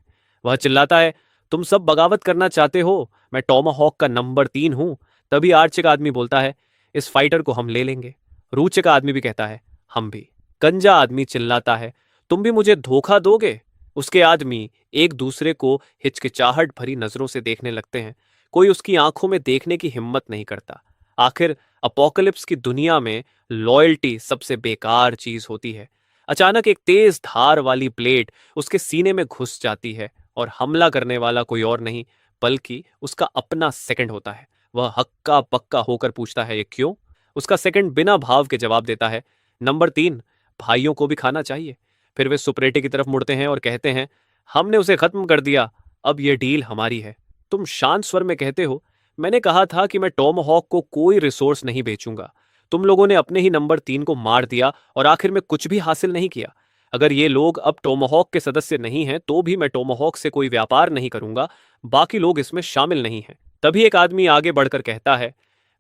वह चिल्लाता है, तुम सब बगावत करना चाहते हो, मैं टोमाहॉक का नंबर 3 हूं। तभी आर्चे का आदमी बोलता है, इस फाइटर को हम ले लेंगे। रूचे का आदमी भी कहता है, हम भी। गंजा आदमी चिल्लाता है, तुम भी मुझे धोखा दोगे? उसके आदमी एक दूसरे को हिचकिचाहट भरी नजरों से देखने लगते हैं। कोई उसकी आंखों में देखने की हिम्मत नहीं करता। आखिर अपोकलिप्स की दुनिया में लॉयल्टी सबसे बेकार चीज होती है। अचानक एक तेज धार वाली ब्लेड उसके सीने में घुस जाती है और हमला करने वाला कोई और नहीं बल्कि उसका अपना सेकंड होता है। वह हक्का बक्का होकर पूछता है, ये क्यों? उसका सेकंड बिना भाव के जवाब देता है, नंबर 3, भाइयों को भी खाना चाहिए। फिर वे सुपरेटे की तरफ मुड़ते हैं और कहते हैं, हमने उसे खत्म कर दिया। अब ये डील हमारी है। तुम शांत स्वर में कहते हो, मैंने कहा था कि मैं टॉमहॉक को कोई रिसोर्स नहीं बेचूंगा। तुम लोगों ने अपने ही नंबर 3 को मार दिया और आखिर में कुछ भी हासिल नहीं किया। अगर ये लोग अब टोमाहॉक के सदस्य नहीं हैं तो भी मैं टोमाहॉक से कोई व्यापार नहीं करूंगा। बाकी लोग इसमें शामिल नहीं हैं। तभी एक आदमी आगे बढ़कर कहता है,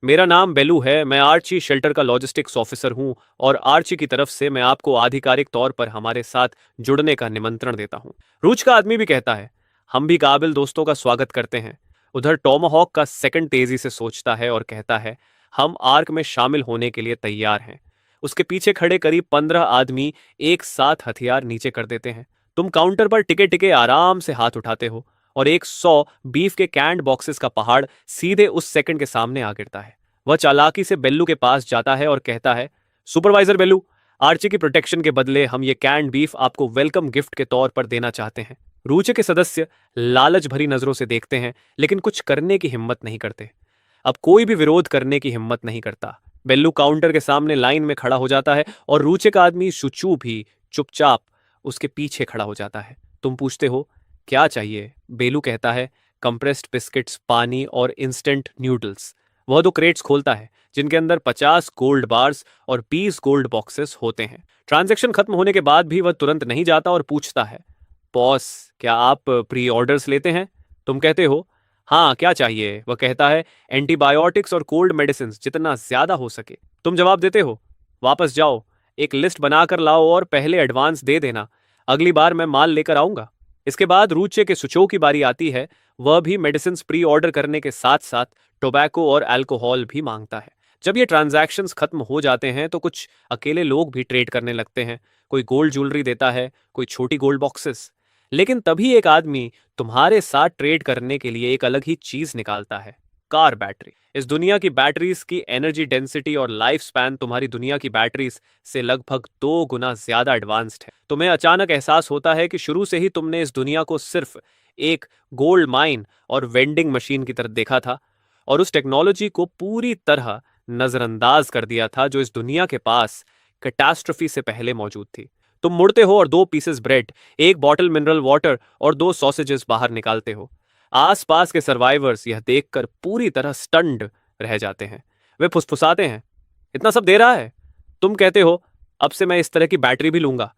मेरा नाम बेलू है, मैं आर्ची शेल्टर का लॉजिस्टिक्स ऑफिसर हूं और आर्ची की तरफ से मैं आपको आधिकारिक तौर पर हमारे साथ जुड़ने का निमंत्रण देता हूं। रूच का आदमी भी कहता है, हम भी काबिल दोस्तों का स्वागत करते हैं। उधर टॉमहॉक का सेकंड तेजी से सोचता है और कहता है, हम आर्क में शामिल होने के लिए तैयार हैं। उसके पीछे खड़े करीब 15 आदमी एक साथ हथियार नीचे कर देते हैं। तुम काउंटर पर टिके टिके आराम से हाथ उठाते हो और एक 100 बीफ के कैंड बॉक्सेस का पहाड़ सीधे उस सेकंड के सामने आ गिरता है। वह चालाकी से बेल्लू के पास जाता है और कहता है, सुपरवाइजर बेल्लू, आर्ची की प्रोटेक्शन के बदले हम ये कैंड बीफ आपको वेलकम गिफ्ट के तौर पर देना चाहते हैं। रूचे के सदस्य लालच भरी नजरों से देखते हैं लेकिन कुछ करने की हिम्मत नहीं करते। अब कोई भी विरोध करने की हिम्मत नहीं करता। बेल्लू काउंटर के सामने लाइन में खड़ा हो जाता है और रूचे का आदमी शुचू भी चुपचाप उसके पीछे खड़ा हो जाता है। तुम पूछते हो, क्या चाहिए? बेलू कहता है, कंप्रेस्ड बिस्किट्स, पानी और इंस्टेंट न्यूडल्स। वह दो क्रेट्स खोलता है जिनके अंदर 50 गोल्ड बार्स और 20 गोल्ड बॉक्सेस होते हैं। ट्रांजैक्शन खत्म होने के बाद भी वह तुरंत नहीं जाता और पूछता है, बॉस, क्या आप प्री ऑर्डर्स लेते हैं? तुम कहते हो, हाँ, क्या चाहिए? वह कहता है, एंटीबायोटिक्स और कोल्ड मेडिसिन जितना ज्यादा हो सके। तुम जवाब देते हो, वापस जाओ, एक लिस्ट बनाकर लाओ और पहले एडवांस दे देना, अगली बार मैं माल लेकर आऊंगा। इसके बाद रूचे के सुचो की बारी आती है। वह भी मेडिसिन प्री ऑर्डर करने के साथ साथ टोबैको और अल्कोहल भी मांगता है। जब ये ट्रांजैक्शंस खत्म हो जाते हैं तो कुछ अकेले लोग भी ट्रेड करने लगते हैं। कोई गोल्ड ज्वेलरी देता है, कोई छोटी गोल्ड बॉक्सेस। लेकिन तभी एक आदमी तुम्हारे साथ ट्रेड करने के लिए एक अलग ही चीज निकालता है, कार बैटरी। इस दुनिया की बैटरीज की एनर्जी डेंसिटी और लाइफ स्पैन तुम्हारी दुनिया की बैटरीज से लगभग 2 गुना ज्यादा एडवांस्ड है। तुम्हें अचानक एहसास होता है कि शुरू से ही तुमने इस दुनिया को सिर्फ एक गोल्ड माइन और वेंडिंग मशीन की तरह देखा था और उस टेक्नोलॉजी को पूरी तरह नजरअंदाज कर दिया था जो इस दुनिया के पास कैटास्ट्रोफी से पहले मौजूद थी। तुम मुड़ते हो और 2 पीसेस ब्रेड, एक बॉटल मिनरल वाटर और 2 सॉसेजेस बाहर निकालते हो। आसपास के सर्वाइवर्स यह देखकर पूरी तरह स्टन्ड रह जाते हैं। वे फुसफुसाते हैं, इतना सब दे रहा है? तुम कहते हो, अब से मैं इस तरह की बैटरी भी लूंगा।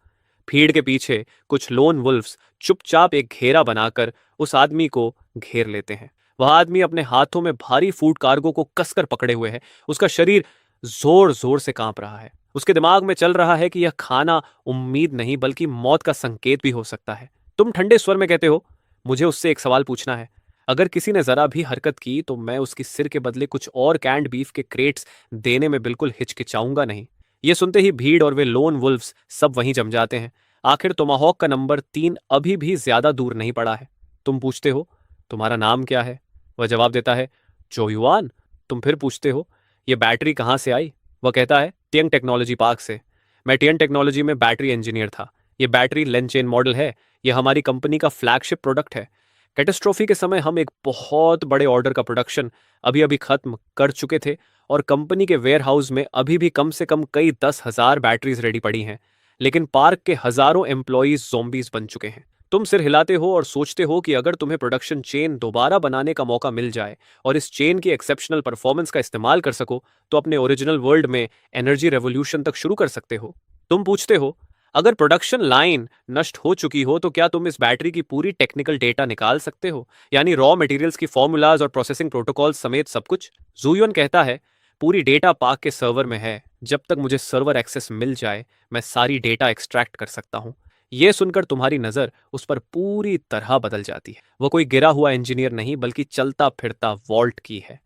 भीड़ के पीछे कुछ लोन वुल्फ्स चुपचाप एक घेरा बनाकर उस आदमी को घेर लेते हैं। वह आदमी अपने हाथों में भारी फूड कार्गो को कसकर पकड़े हुए है। उसका शरीर जोर जोर से कांप रहा है। उसके दिमाग में चल रहा है कि यह खाना उम्मीद नहीं बल्कि मौत का संकेत भी हो सकता है। तुम ठंडे स्वर में कहते हो, मुझे उससे एक सवाल पूछना है। अगर किसी ने जरा भी हरकत की तो मैं उसकी सिर के बदले कुछ और कैंड बीफ के क्रेट्स देने में बिल्कुल हिचकिचाऊंगा नहीं। ये सुनते ही भीड़ और वे लोन वुल्फ्स सब वहीं जम जाते हैं। आखिर टोमाहॉक का नंबर 3 अभी भी ज्यादा दूर नहीं पड़ा है। तुम पूछते हो, तुम्हारा नाम क्या है? वह जवाब देता है, जोयुआन। तुम फिर पूछते हो, ये बैटरी कहाँ से आई? वह कहता है, टियंग टेक्नोलॉजी पार्क से। मैं टियंग टेक्नोलॉजी में बैटरी इंजीनियर था। ये बैटरी लेन चेन मॉडल है। यह हमारी कंपनी का फ्लैगशिप प्रोडक्ट है। कैटेस्ट्रॉफी के समय हम एक बहुत बड़े ऑर्डर का प्रोडक्शन अभी अभी खत्म कर चुके थे और कंपनी के वेयर हाउस में अभी भी कम से कम कई 10,000 बैटरीज रेडी पड़ी हैं। लेकिन पार्क के हजारों एम्प्लॉयज ज़ॉम्बीज बन चुके हैं। तुम सिर हिलाते हो और सोचते हो कि अगर तुम्हें प्रोडक्शन चेन दोबारा बनाने का मौका मिल जाए और इस चेन की एक्सेप्शनल परफॉर्मेंस का इस्तेमाल कर सको तो अपने ओरिजिनल वर्ल्ड में एनर्जी रेवोल्यूशन तक शुरू कर सकते हो। तुम पूछते हो, अगर प्रोडक्शन लाइन नष्ट हो चुकी हो तो क्या तुम इस बैटरी की पूरी टेक्निकल डेटा निकाल सकते हो, यानी रॉ मटेरियल्स की फॉर्मूलाज और प्रोसेसिंग प्रोटोकॉल समेत सब कुछ? जूयन कहता है, पूरी डेटा पार्क के सर्वर में है। जब तक मुझे सर्वर एक्सेस मिल जाए मैं सारी डेटा एक्सट्रैक्ट कर सकता हूं। यह सुनकर तुम्हारी नजर उस पर पूरी तरह बदल जाती है। वह कोई गिरा हुआ इंजीनियर नहीं बल्कि चलता फिरता वॉल्ट की है।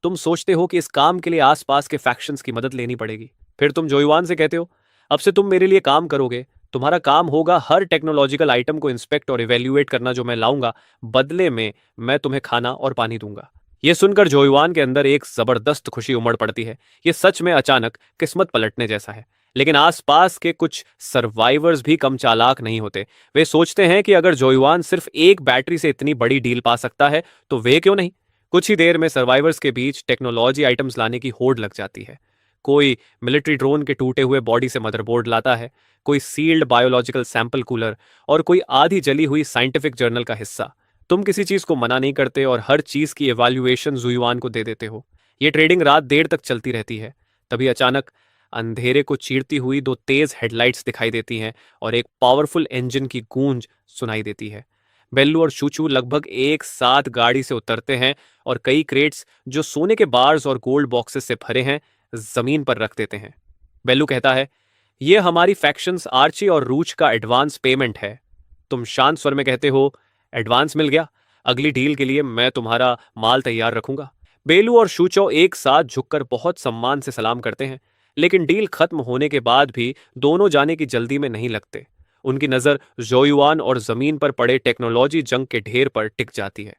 तुम सोचते हो कि इस काम के लिए आसपास के फैक्शंस की मदद लेनी पड़ेगी। फिर तुम जोयुआन से कहते हो, अब से तुम मेरे लिए काम करोगे। तुम्हारा काम होगा हर टेक्नोलॉजिकल आइटम को इंस्पेक्ट और इवेल्युएट करना जो मैं लाऊंगा। बदले में मैं तुम्हें खाना और पानी दूंगा। यह सुनकर जोयुआन के अंदर एक जबरदस्त खुशी उमड़ पड़ती है। यह सच में अचानक किस्मत पलटने जैसा है। लेकिन आसपास के कुछ सर्वाइवर्स भी कम चालाक नहीं होते। वे सोचते हैं कि अगर जोयुआन सिर्फ एक बैटरी से इतनी बड़ी डील पा सकता है तो वे क्यों नहीं। कुछ ही देर में सर्वाइवर्स के बीच टेक्नोलॉजी आइटम्स लाने की होड़ लग जाती है। कोई मिलिट्री ड्रोन के टूटे हुए बॉडी से मदरबोर्ड लाता है, कोई सील्ड बायोलॉजिकल सैंपल कूलर और कोई आधी जली हुई साइंटिफिक जर्नल का हिस्सा। तुम किसी चीज को मना नहीं करते और हर चीज की इवैल्यूएशन जुयुआन को दे देते हो। ये ट्रेडिंग रात देर तक चलती रहती है। तभी अचानक अंधेरे को चीरती हुई दो तेज हेडलाइट्स दिखाई देती हैं और एक पावरफुल इंजन की गूंज सुनाई देती है। बेल्लू और शूचू लगभग एक साथ गाड़ी से उतरते हैं और कई क्रेट्स जो सोने के बार्स और गोल्ड बॉक्सेस से भरे हैं जमीन पर रख देते हैं। बेल्लू कहता है, यह हमारी फैक्शंस आर्ची और रूच का एडवांस पेमेंट है। तुम शांत स्वर में कहते हो, एडवांस मिल गया, अगली डील के लिए मैं तुम्हारा माल तैयार रखूंगा। बेलू और शूचो एक साथ झुककर बहुत सम्मान से सलाम करते हैं, लेकिन डील खत्म होने के बाद भी दोनों जाने की जल्दी में नहीं लगते। उनकी नजर जोयुआन और जमीन पर पड़े टेक्नोलॉजी जंग के ढेर पर टिक जाती है।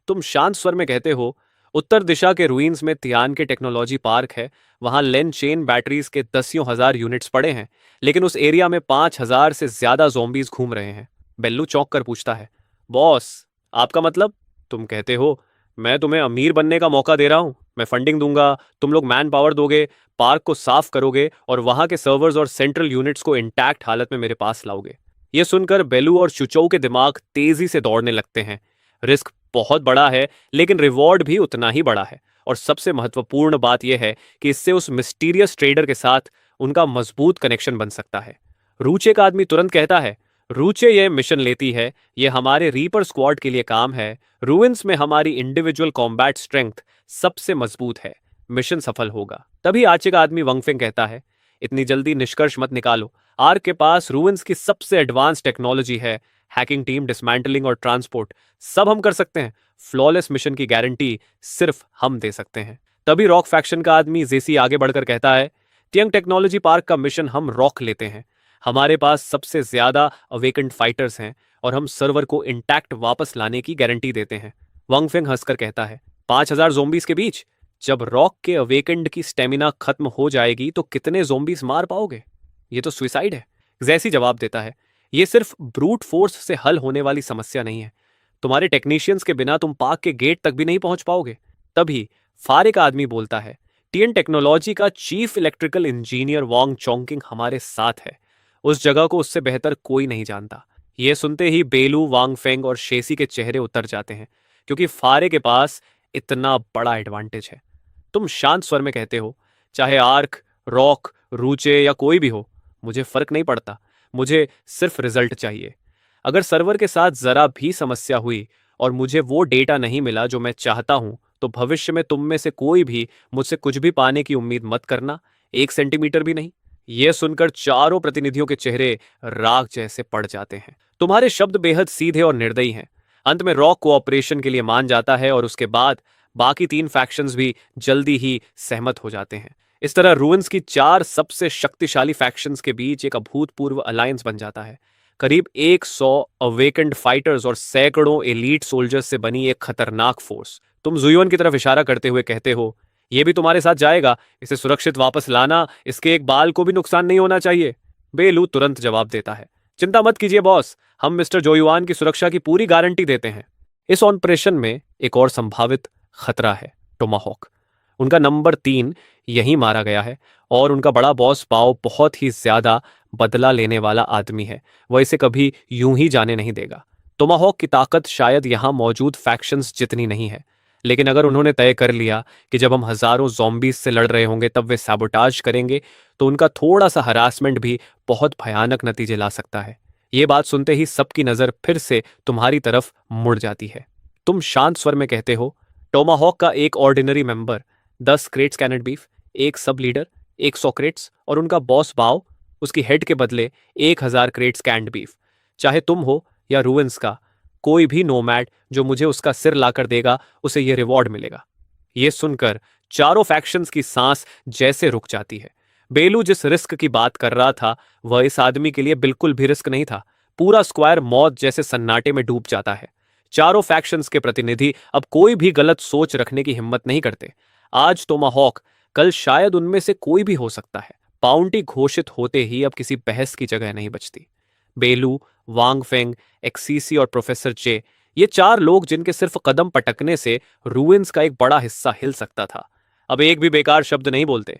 तुम शांत स्वर में कहते हो, उत्तर दिशा के रुइंस में तियान के टेक्नोलॉजी पार्क है। वहां लेन चेन बैटरीज के दसियों हजार यूनिट्स पड़े हैं, लेकिन उस एरिया में 5,000 से ज्यादा जोम्बीज घूम रहे हैं। बेल्लू चौंक कर पूछता है, बॉस आपका मतलब? तुम कहते हो, मैं तुम्हें अमीर बनने का मौका दे रहा हूं, मैं फंडिंग दूंगा, तुम लोग मैन पावर दोगे, पार्क को साफ करोगे और वहां के सर्वर्स और सेंट्रल यूनिट्स को इंटैक्ट हालत में मेरे पास लाओगे। यह सुनकर बेलू और शुचौ के दिमाग तेजी से दौड़ने लगते हैं। रिस्क बहुत बड़ा है, लेकिन रिवॉर्ड भी उतना ही बड़ा है। और सबसे महत्वपूर्ण बात यह है कि इससे उस मिस्टीरियस ट्रेडर के साथ उनका मजबूत कनेक्शन बन सकता है। रूचे का आदमी तुरंत कहता है, रूचे यह मिशन लेती है, यह हमारे रीपर स्क्वाड के लिए काम है। रूइंस में हमारी इंडिविजुअल कॉम्बैट स्ट्रेंथ सबसे मजबूत है, मिशन सफल होगा। तभी आर्चे का आदमी वंगफेंग कहता है, इतनी जल्दी निष्कर्ष मत निकालो, आर्क के पास रूइंस की सबसे एडवांस टेक्नोलॉजी है। हैकिंग टीम, डिसमेंटलिंग और ट्रांसपोर्ट सब हम कर सकते हैं। फ्लॉलेस मिशन की गारंटी सिर्फ हम दे सकते हैं। तभी रॉक फैक्शन का आदमी जेसी आगे बढ़कर कहता है, तियंग टेक्नोलॉजी पार्क का मिशन हम रॉक लेते हैं। हमारे पास सबसे ज्यादा अवेकेंड फाइटर्स हैं और हम सर्वर को इंटैक्ट वापस लाने की गारंटी देते हैं। वंगफेंग हंसकर कहता है, 5,000 जोम्बीज के बीच? जब रॉक के अवेकेंड की स्टेमिना खत्म हो जाएगी तो कितने जोम्बीज मार पाओगे? ये तो सुइसाइड है। जैसी जवाब देता है, ये सिर्फ ब्रूट फोर्स से हल होने वाली समस्या नहीं है। तुम्हारे टेक्नीशियंस के बिना तुम पार्क के गेट तक भी नहीं पहुंच पाओगे। तभी फारे का आदमी बोलता है, टीएन टेक्नोलॉजी का चीफ इलेक्ट्रिकल इंजीनियर वांग चोंकिंग हमारे साथ है। उस जगह को उससे बेहतर कोई नहीं जानता। यह सुनते ही बेलू, वांगफेंग और शेसी के चेहरे उतर जाते हैं, क्योंकि फारे के पास इतना बड़ा एडवांटेज है। तुम शांत स्वर में कहते हो, चाहे आर्क, रॉक, रूचे या कोई भी हो, मुझे फर्क नहीं पड़ता, मुझे सिर्फ रिजल्ट चाहिए। अगर सर्वर के साथ जरा भी समस्या हुई और मुझे वो डेटा नहीं मिला जो मैं चाहता हूं, तो भविष्य में तुम में से कोई भी मुझसे कुछ भी पाने की उम्मीद मत करना, 1 सेंटीमीटर भी नहीं। यह सुनकर चारों प्रतिनिधियों के चेहरे राख जैसे पड़ जाते हैं। तुम्हारे शब्द बेहद सीधे और निर्दयी हैं। अंत में रॉक कोऑपरेशन के लिए मान जाता है और उसके बाद बाकी 3 फैक्शंस भी जल्दी ही सहमत हो जाते हैं। इस तरह रूइंस की 4 सबसे शक्तिशाली फैक्शंस के बीच एक अभूतपूर्व अलायंस बन जाता है। करीब 100 अवेकेंड फाइटर्स और सैकड़ों एलीट सोल्जर्स से बनी एक खतरनाक फोर्स। तुम जुयोन की तरफ इशारा करते हुए कहते हो, यह भी तुम्हारे साथ जाएगा, इसे सुरक्षित वापस लाना, इसके एक बाल को भी नुकसान नहीं होना चाहिए। बेलू तुरंत जवाब देता है, चिंता मत कीजिए बॉस, हम मिस्टर जोयुआन की सुरक्षा की पूरी गारंटी देते हैं। इस ऑपरेशन में एक और संभावित खतरा है, टोमाहॉक। उनका नंबर 3 यहीं मारा गया है और उनका बड़ा बॉस पाओ बहुत ही ज्यादा बदला लेने वाला आदमी है। वह इसे कभी यूं ही जाने नहीं देगा। टोमाहॉक की ताकत शायद यहां मौजूद फैक्शंस जितनी नहीं है, लेकिन अगर उन्होंने तय कर लिया कि जब हम हजारों ज़ॉम्बीज से लड़ रहे होंगे तब वे सैबोटाज करेंगे, तो उनका थोड़ा सा हरासमेंट भी बहुत भयानक नतीजे ला सकता है। ये बात सुनते ही सबकी नजर फिर से तुम्हारी तरफ मुड़ जाती है। तुम शांत स्वर में कहते हो, टोमाहॉक का एक ordinary member, 10 crates canned beef, एक सब लीडर, 100 क्रेट्स और उनका बॉस बाओ, उसकी हेड के बदले 1,000 क्रेट्स कैंड बीफ। चाहे तुम हो या रूइंस का कोई भी नोमैड जो मुझे उसका सिर लाकर देगा, उसे यह रिवॉर्ड मिलेगा। यह सुनकर चारों फैक्शंस की सांस जैसे रुक जाती है। बेलू जिस रिस्क की बात कर रहा था, वह इस आदमी के लिए बिल्कुल भी रिस्क नहीं था। पूरा स्क्वायर मौत जैसे सन्नाटे में डूब जाता है। चारों फैक्शंस के प्रतिनिधि अब कोई भी गलत सोच रखने की हिम्मत नहीं करते। आज टोमाहॉक, कल शायद उनमें से कोई भी हो सकता है। बाउंटी घोषित होते ही अब किसी बहस की जगह नहीं बचती। बेलू, वांगफेंग, एक्सीसी और प्रोफेसर चे, ये 4 लोग जिनके सिर्फ कदम पटकने से रूइंस का एक बड़ा हिस्सा हिल सकता था, अब एक भी बेकार शब्द नहीं बोलते।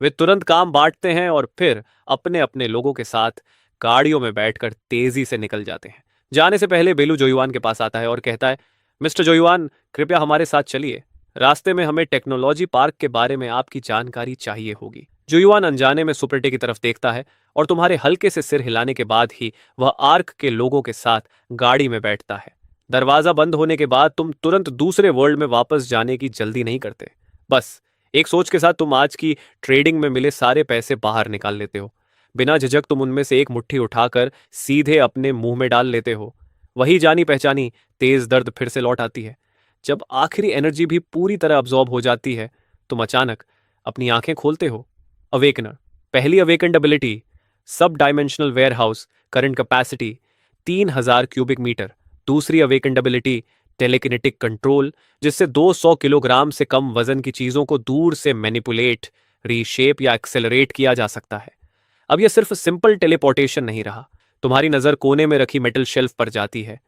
वे तुरंत काम बांटते हैं और फिर अपने अपने लोगों के साथ गाड़ियों में बैठकर तेजी से निकल जाते हैं। जाने से पहले बेलू जोयुआन के पास आता है और कहता है, मिस्टर जोयुआन, कृपया हमारे साथ चलिए। रास्ते में हमें टेक्नोलॉजी पार्क के बारे में आपकी जानकारी चाहिए होगी। जोयुआन अनजाने में सुपरटे की तरफ देखता है और तुम्हारे हल्के से सिर हिलाने के बाद ही वह आर्क के लोगों के साथ गाड़ी में बैठता है। दरवाजा बंद होने के बाद तुम तुरंत दूसरे वर्ल्ड में वापस जाने की जल्दी नहीं करते। बस एक सोच के साथ तुम आज की ट्रेडिंग में मिले सारे पैसे बाहर निकाल लेते हो। बिना झिझक तुम उनमें से एक मुट्ठी उठाकर सीधे अपने मुंह में डाल लेते हो। वही जानी पहचानी तेज दर्द फिर से लौट आती है। जब आखिरी एनर्जी भी पूरी तरह अब्जॉर्ब हो जाती है, तुम अचानक अपनी आंखें खोलते हो। अवेकनर, पहली awakened ability, sub dimensional warehouse, current capacity 3000 cubic metre. दूसरी अवेकन्ड एबिलिटी, टेलीकिनेटिक कंट्रोल, जिससे 200 किलोग्राम से कम वजन की चीजों को दूर से मैनिपुलेट, रीशेप या एक्सेलरेट किया जा सकता है। अब यह सिर्फ सिंपल टेलीपोर्टेशन नहीं रहा। तुम्हारी नजर कोने में रखी मेटल शेल्फ पर जाती है।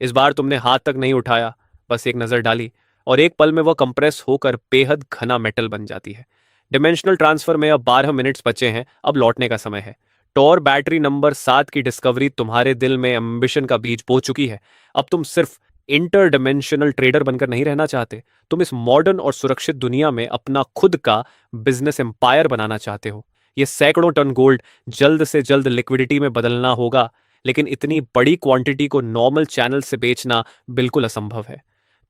इस बार तुमने हाथ तक नहीं उठाया, बस एक नजर डाली और एक पल में वह कंप्रेस होकर बेहद घना मेटल बन जाती है। डिमेंशनल ट्रांसफर में अब 12 मिनट्स बचे हैं, अब लौटने का समय है। टॉर बैटरी नंबर 7 की डिस्कवरी तुम्हारे दिल में एम्बिशन का बीज बो चुकी है। अब तुम सिर्फ इंटर डिमेंशनल ट्रेडर बनकर नहीं रहना चाहते, तुम इस मॉडर्न और सुरक्षित दुनिया में अपना खुद का बिजनेस एम्पायर बनाना चाहते हो। ये सैकड़ों टन गोल्ड जल्द से जल्द लिक्विडिटी में बदलना होगा, लेकिन इतनी बड़ी क्वांटिटी को नॉर्मल चैनल से बेचना बिल्कुल असंभव है।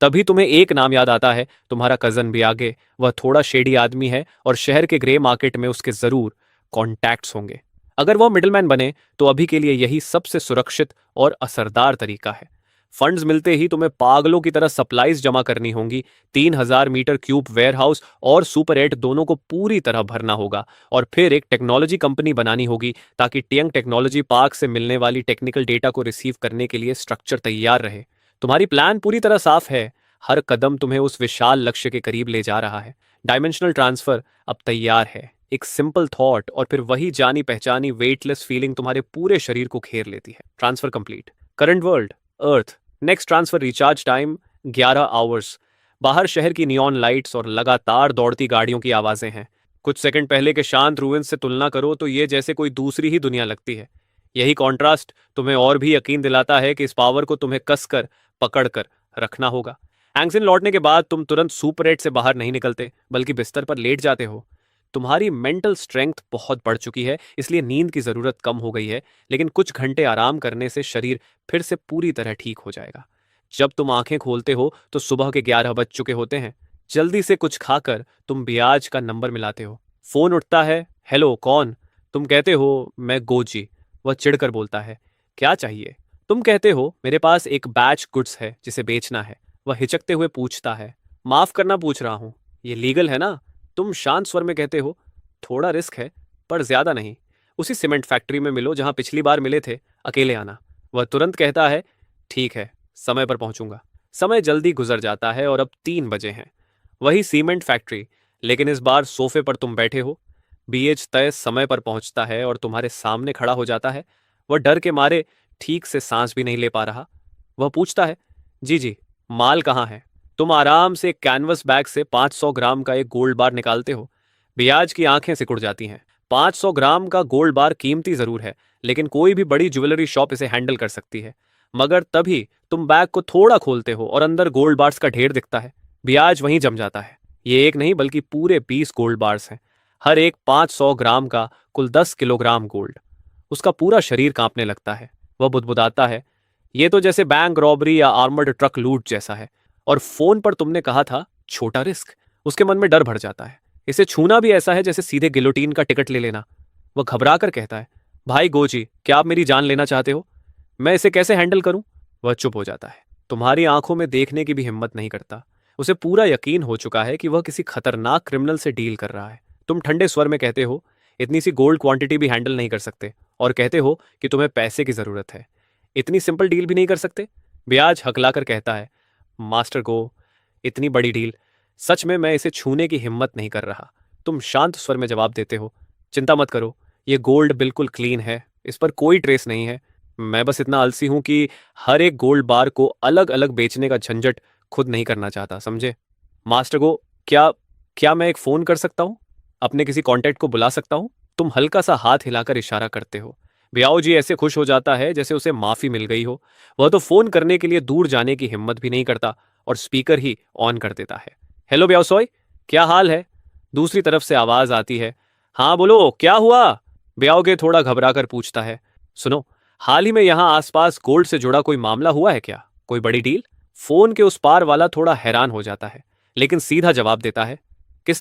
तभी तुम्हें एक नाम याद आता है, तुम्हारा कजन भी आगे। वह थोड़ा शेडी आदमी है और शहर के ग्रे मार्केट में उसके जरूर कॉन्टैक्ट्स होंगे। अगर वह मिडलमैन बने तो अभी के लिए यही सबसे सुरक्षित और असरदार तरीका है। फंड्स मिलते ही तुम्हें पागलों की तरह सप्लाईज जमा करनी होंगी। 3000 मीटर क्यूब वेयरहाउस और सुपर 8 दोनों को पूरी तरह भरना होगा और फिर एक टेक्नोलॉजी कंपनी बनानी होगी ताकि टियंग टेक्नोलॉजी पार्क से मिलने वाली टेक्निकल डेटा को रिसीव करने के लिए स्ट्रक्चर तैयार रहे। तुम्हारी प्लान पूरी तरह साफ है। हर कदम तुम्हें उस विशाल लक्ष्य के करीब ले जा रहा है। डायमेंशनल ट्रांसफर अब तैयार है। एक सिंपल थॉट और फिर वही जानी पहचानी वेटलेस फीलिंग तुम्हारे पूरे शरीर को घेर लेती है। Transfer complete. Current world, Earth. Next transfer recharge time 11 hours. बाहर शहर की नियॉन लाइट्स और लगातार दौड़ती गाड़ियों की आवाजें हैं। कुछ सेकंड पहले के शांत रूइंस से तुलना करो तो ये जैसे कोई दूसरी ही दुनिया लगती है। यही कॉन्ट्रास्ट तुम्हें और भी यकीन दिलाता है कि इस पावर को तुम्हें कसकर पकड़कर रखना होगा। हैंगसिन लौटने के बाद तुम तुरंत सुपर 8 से बाहर नहीं निकलते, बल्कि बिस्तर पर लेट जाते हो। तुम्हारी मेंटल स्ट्रेंथ बहुत बढ़ चुकी है, इसलिए नींद की जरूरत कम हो गई है, लेकिन कुछ घंटे आराम करने से शरीर फिर से पूरी तरह ठीक हो जाएगा। जब तुम आंखें खोलते हो तो सुबह के 11 बज चुके होते हैं। जल्दी से कुछ खाकर तुम बियाज का नंबर मिलाते हो। फोन उठता है। हेलो, कौन? तुम कहते हो, मैं गोजी। वह चिढ़कर बोलता है, क्या चाहिए? तुम कहते हो, मेरे पास एक बैच गुड्स है जिसे बेचना है। वह हिचकते हुए पूछता है, माफ करना पूछ रहा हूं, ये लीगल है ना? तुम शांत स्वर में कहते हो, थोड़ा रिस्क है पर ज्यादा नहीं। उसी सीमेंट फैक्ट्री में मिलो जहां पिछली बार मिले थे, अकेले आना। वह तुरंत कहता है, ठीक है, समय पर पहुंचूंगा। समय जल्दी गुजर जाता है और अब 3 बजे हैं। वही सीमेंट फैक्ट्री, लेकिन इस बार सोफे पर तुम बैठे हो। बीएच तय समय पर पहुंचता है और तुम्हारे सामने खड़ा हो जाता है। वह डर के मारे ठीक से सांस भी नहीं ले पा रहा। वह पूछता है, जी जी, माल कहाँ है? तुम आराम से एक कैनवस बैग से 500 ग्राम का एक गोल्ड बार निकालते हो। बियाज की आंखें सिकुड़ जाती हैं। 500 ग्राम का गोल्ड बार कीमती जरूर है, लेकिन कोई भी बड़ी ज्वेलरी शॉप इसे हैंडल कर सकती है। मगर तभी तुम बैग को थोड़ा खोलते हो और अंदर गोल्ड बार्स का ढेर दिखता है। बियाज वहीं जम जाता है। ये एक नहीं बल्कि पूरे 20 गोल्ड बार्स हैं। हर एक 500 ग्राम का, कुल 10 किलोग्राम गोल्ड। उसका पूरा शरीर कांपने लगता है। वह बुदबुदाता है, ये तो जैसे बैंक रॉबरी या आर्मर्ड ट्रक लूट जैसा है। और फोन पर तुमने कहा था, छोटा रिस्क। उसके मन में डर भर जाता है। इसे छूना भी ऐसा है जैसे सीधे गिलोटीन का टिकट ले लेना। वह घबरा कर कहता है, भाई गोजी, क्या आप मेरी जान लेना चाहते हो? मैं इसे कैसे हैंडल करूं? वह चुप हो जाता है। तुम्हारी आंखों में देखने की भी हिम्मत नहीं करता। उसे पूरा यकीन हो चुका है कि वह किसी खतरनाक क्रिमिनल से डील कर रहा है। तुम ठंडे स्वर में कहते हो, इतनी सी गोल्ड क्वांटिटी भी हैंडल नहीं कर सकते, और कहते हो कि तुम्हें पैसे की जरूरत है। इतनी सिंपल डील भी नहीं कर सकते? ब्याज हकलाकर कहता है, मास्टर गो, इतनी बड़ी डील, सच में मैं इसे छूने की हिम्मत नहीं कर रहा। तुम शांत स्वर में जवाब देते हो, चिंता मत करो, ये गोल्ड बिल्कुल क्लीन है, इस पर कोई ट्रेस नहीं है। मैं बस इतना आलसी हूं कि हर एक गोल्ड बार को अलग अलग बेचने का झंझट खुद नहीं करना चाहता, समझे? मास्टर गो, क्या क्या मैं एक फोन कर सकता हूं? अपने किसी कांटेक्ट को बुला सकता हूं? तुम हल्का सा हाथ हिलाकर इशारा करते हो। ब्याओ जी ऐसे खुश हो जाता है जैसे उसे माफी मिल गई हो। वह तो फोन करने के लिए दूर जाने की हिम्मत भी नहीं करता और स्पीकर ही ऑन कर देता है। हेलो ब्याओ सोय, क्या हाल है? दूसरी तरफ से आवाज आती है। हाँ बोलो, क्या हुआ? ब्याओ के थोड़ा घबरा कर पूछता है। सुनो, हाल ही में यहाँ आसपास गोल्ड से जुड़ा कोई मामला हुआ है क्या? कोई बड़ी डील? फोन के उस पार वाला थोड़ा हैरान हो जाता है, लेकिन सीधा जवाब देता है।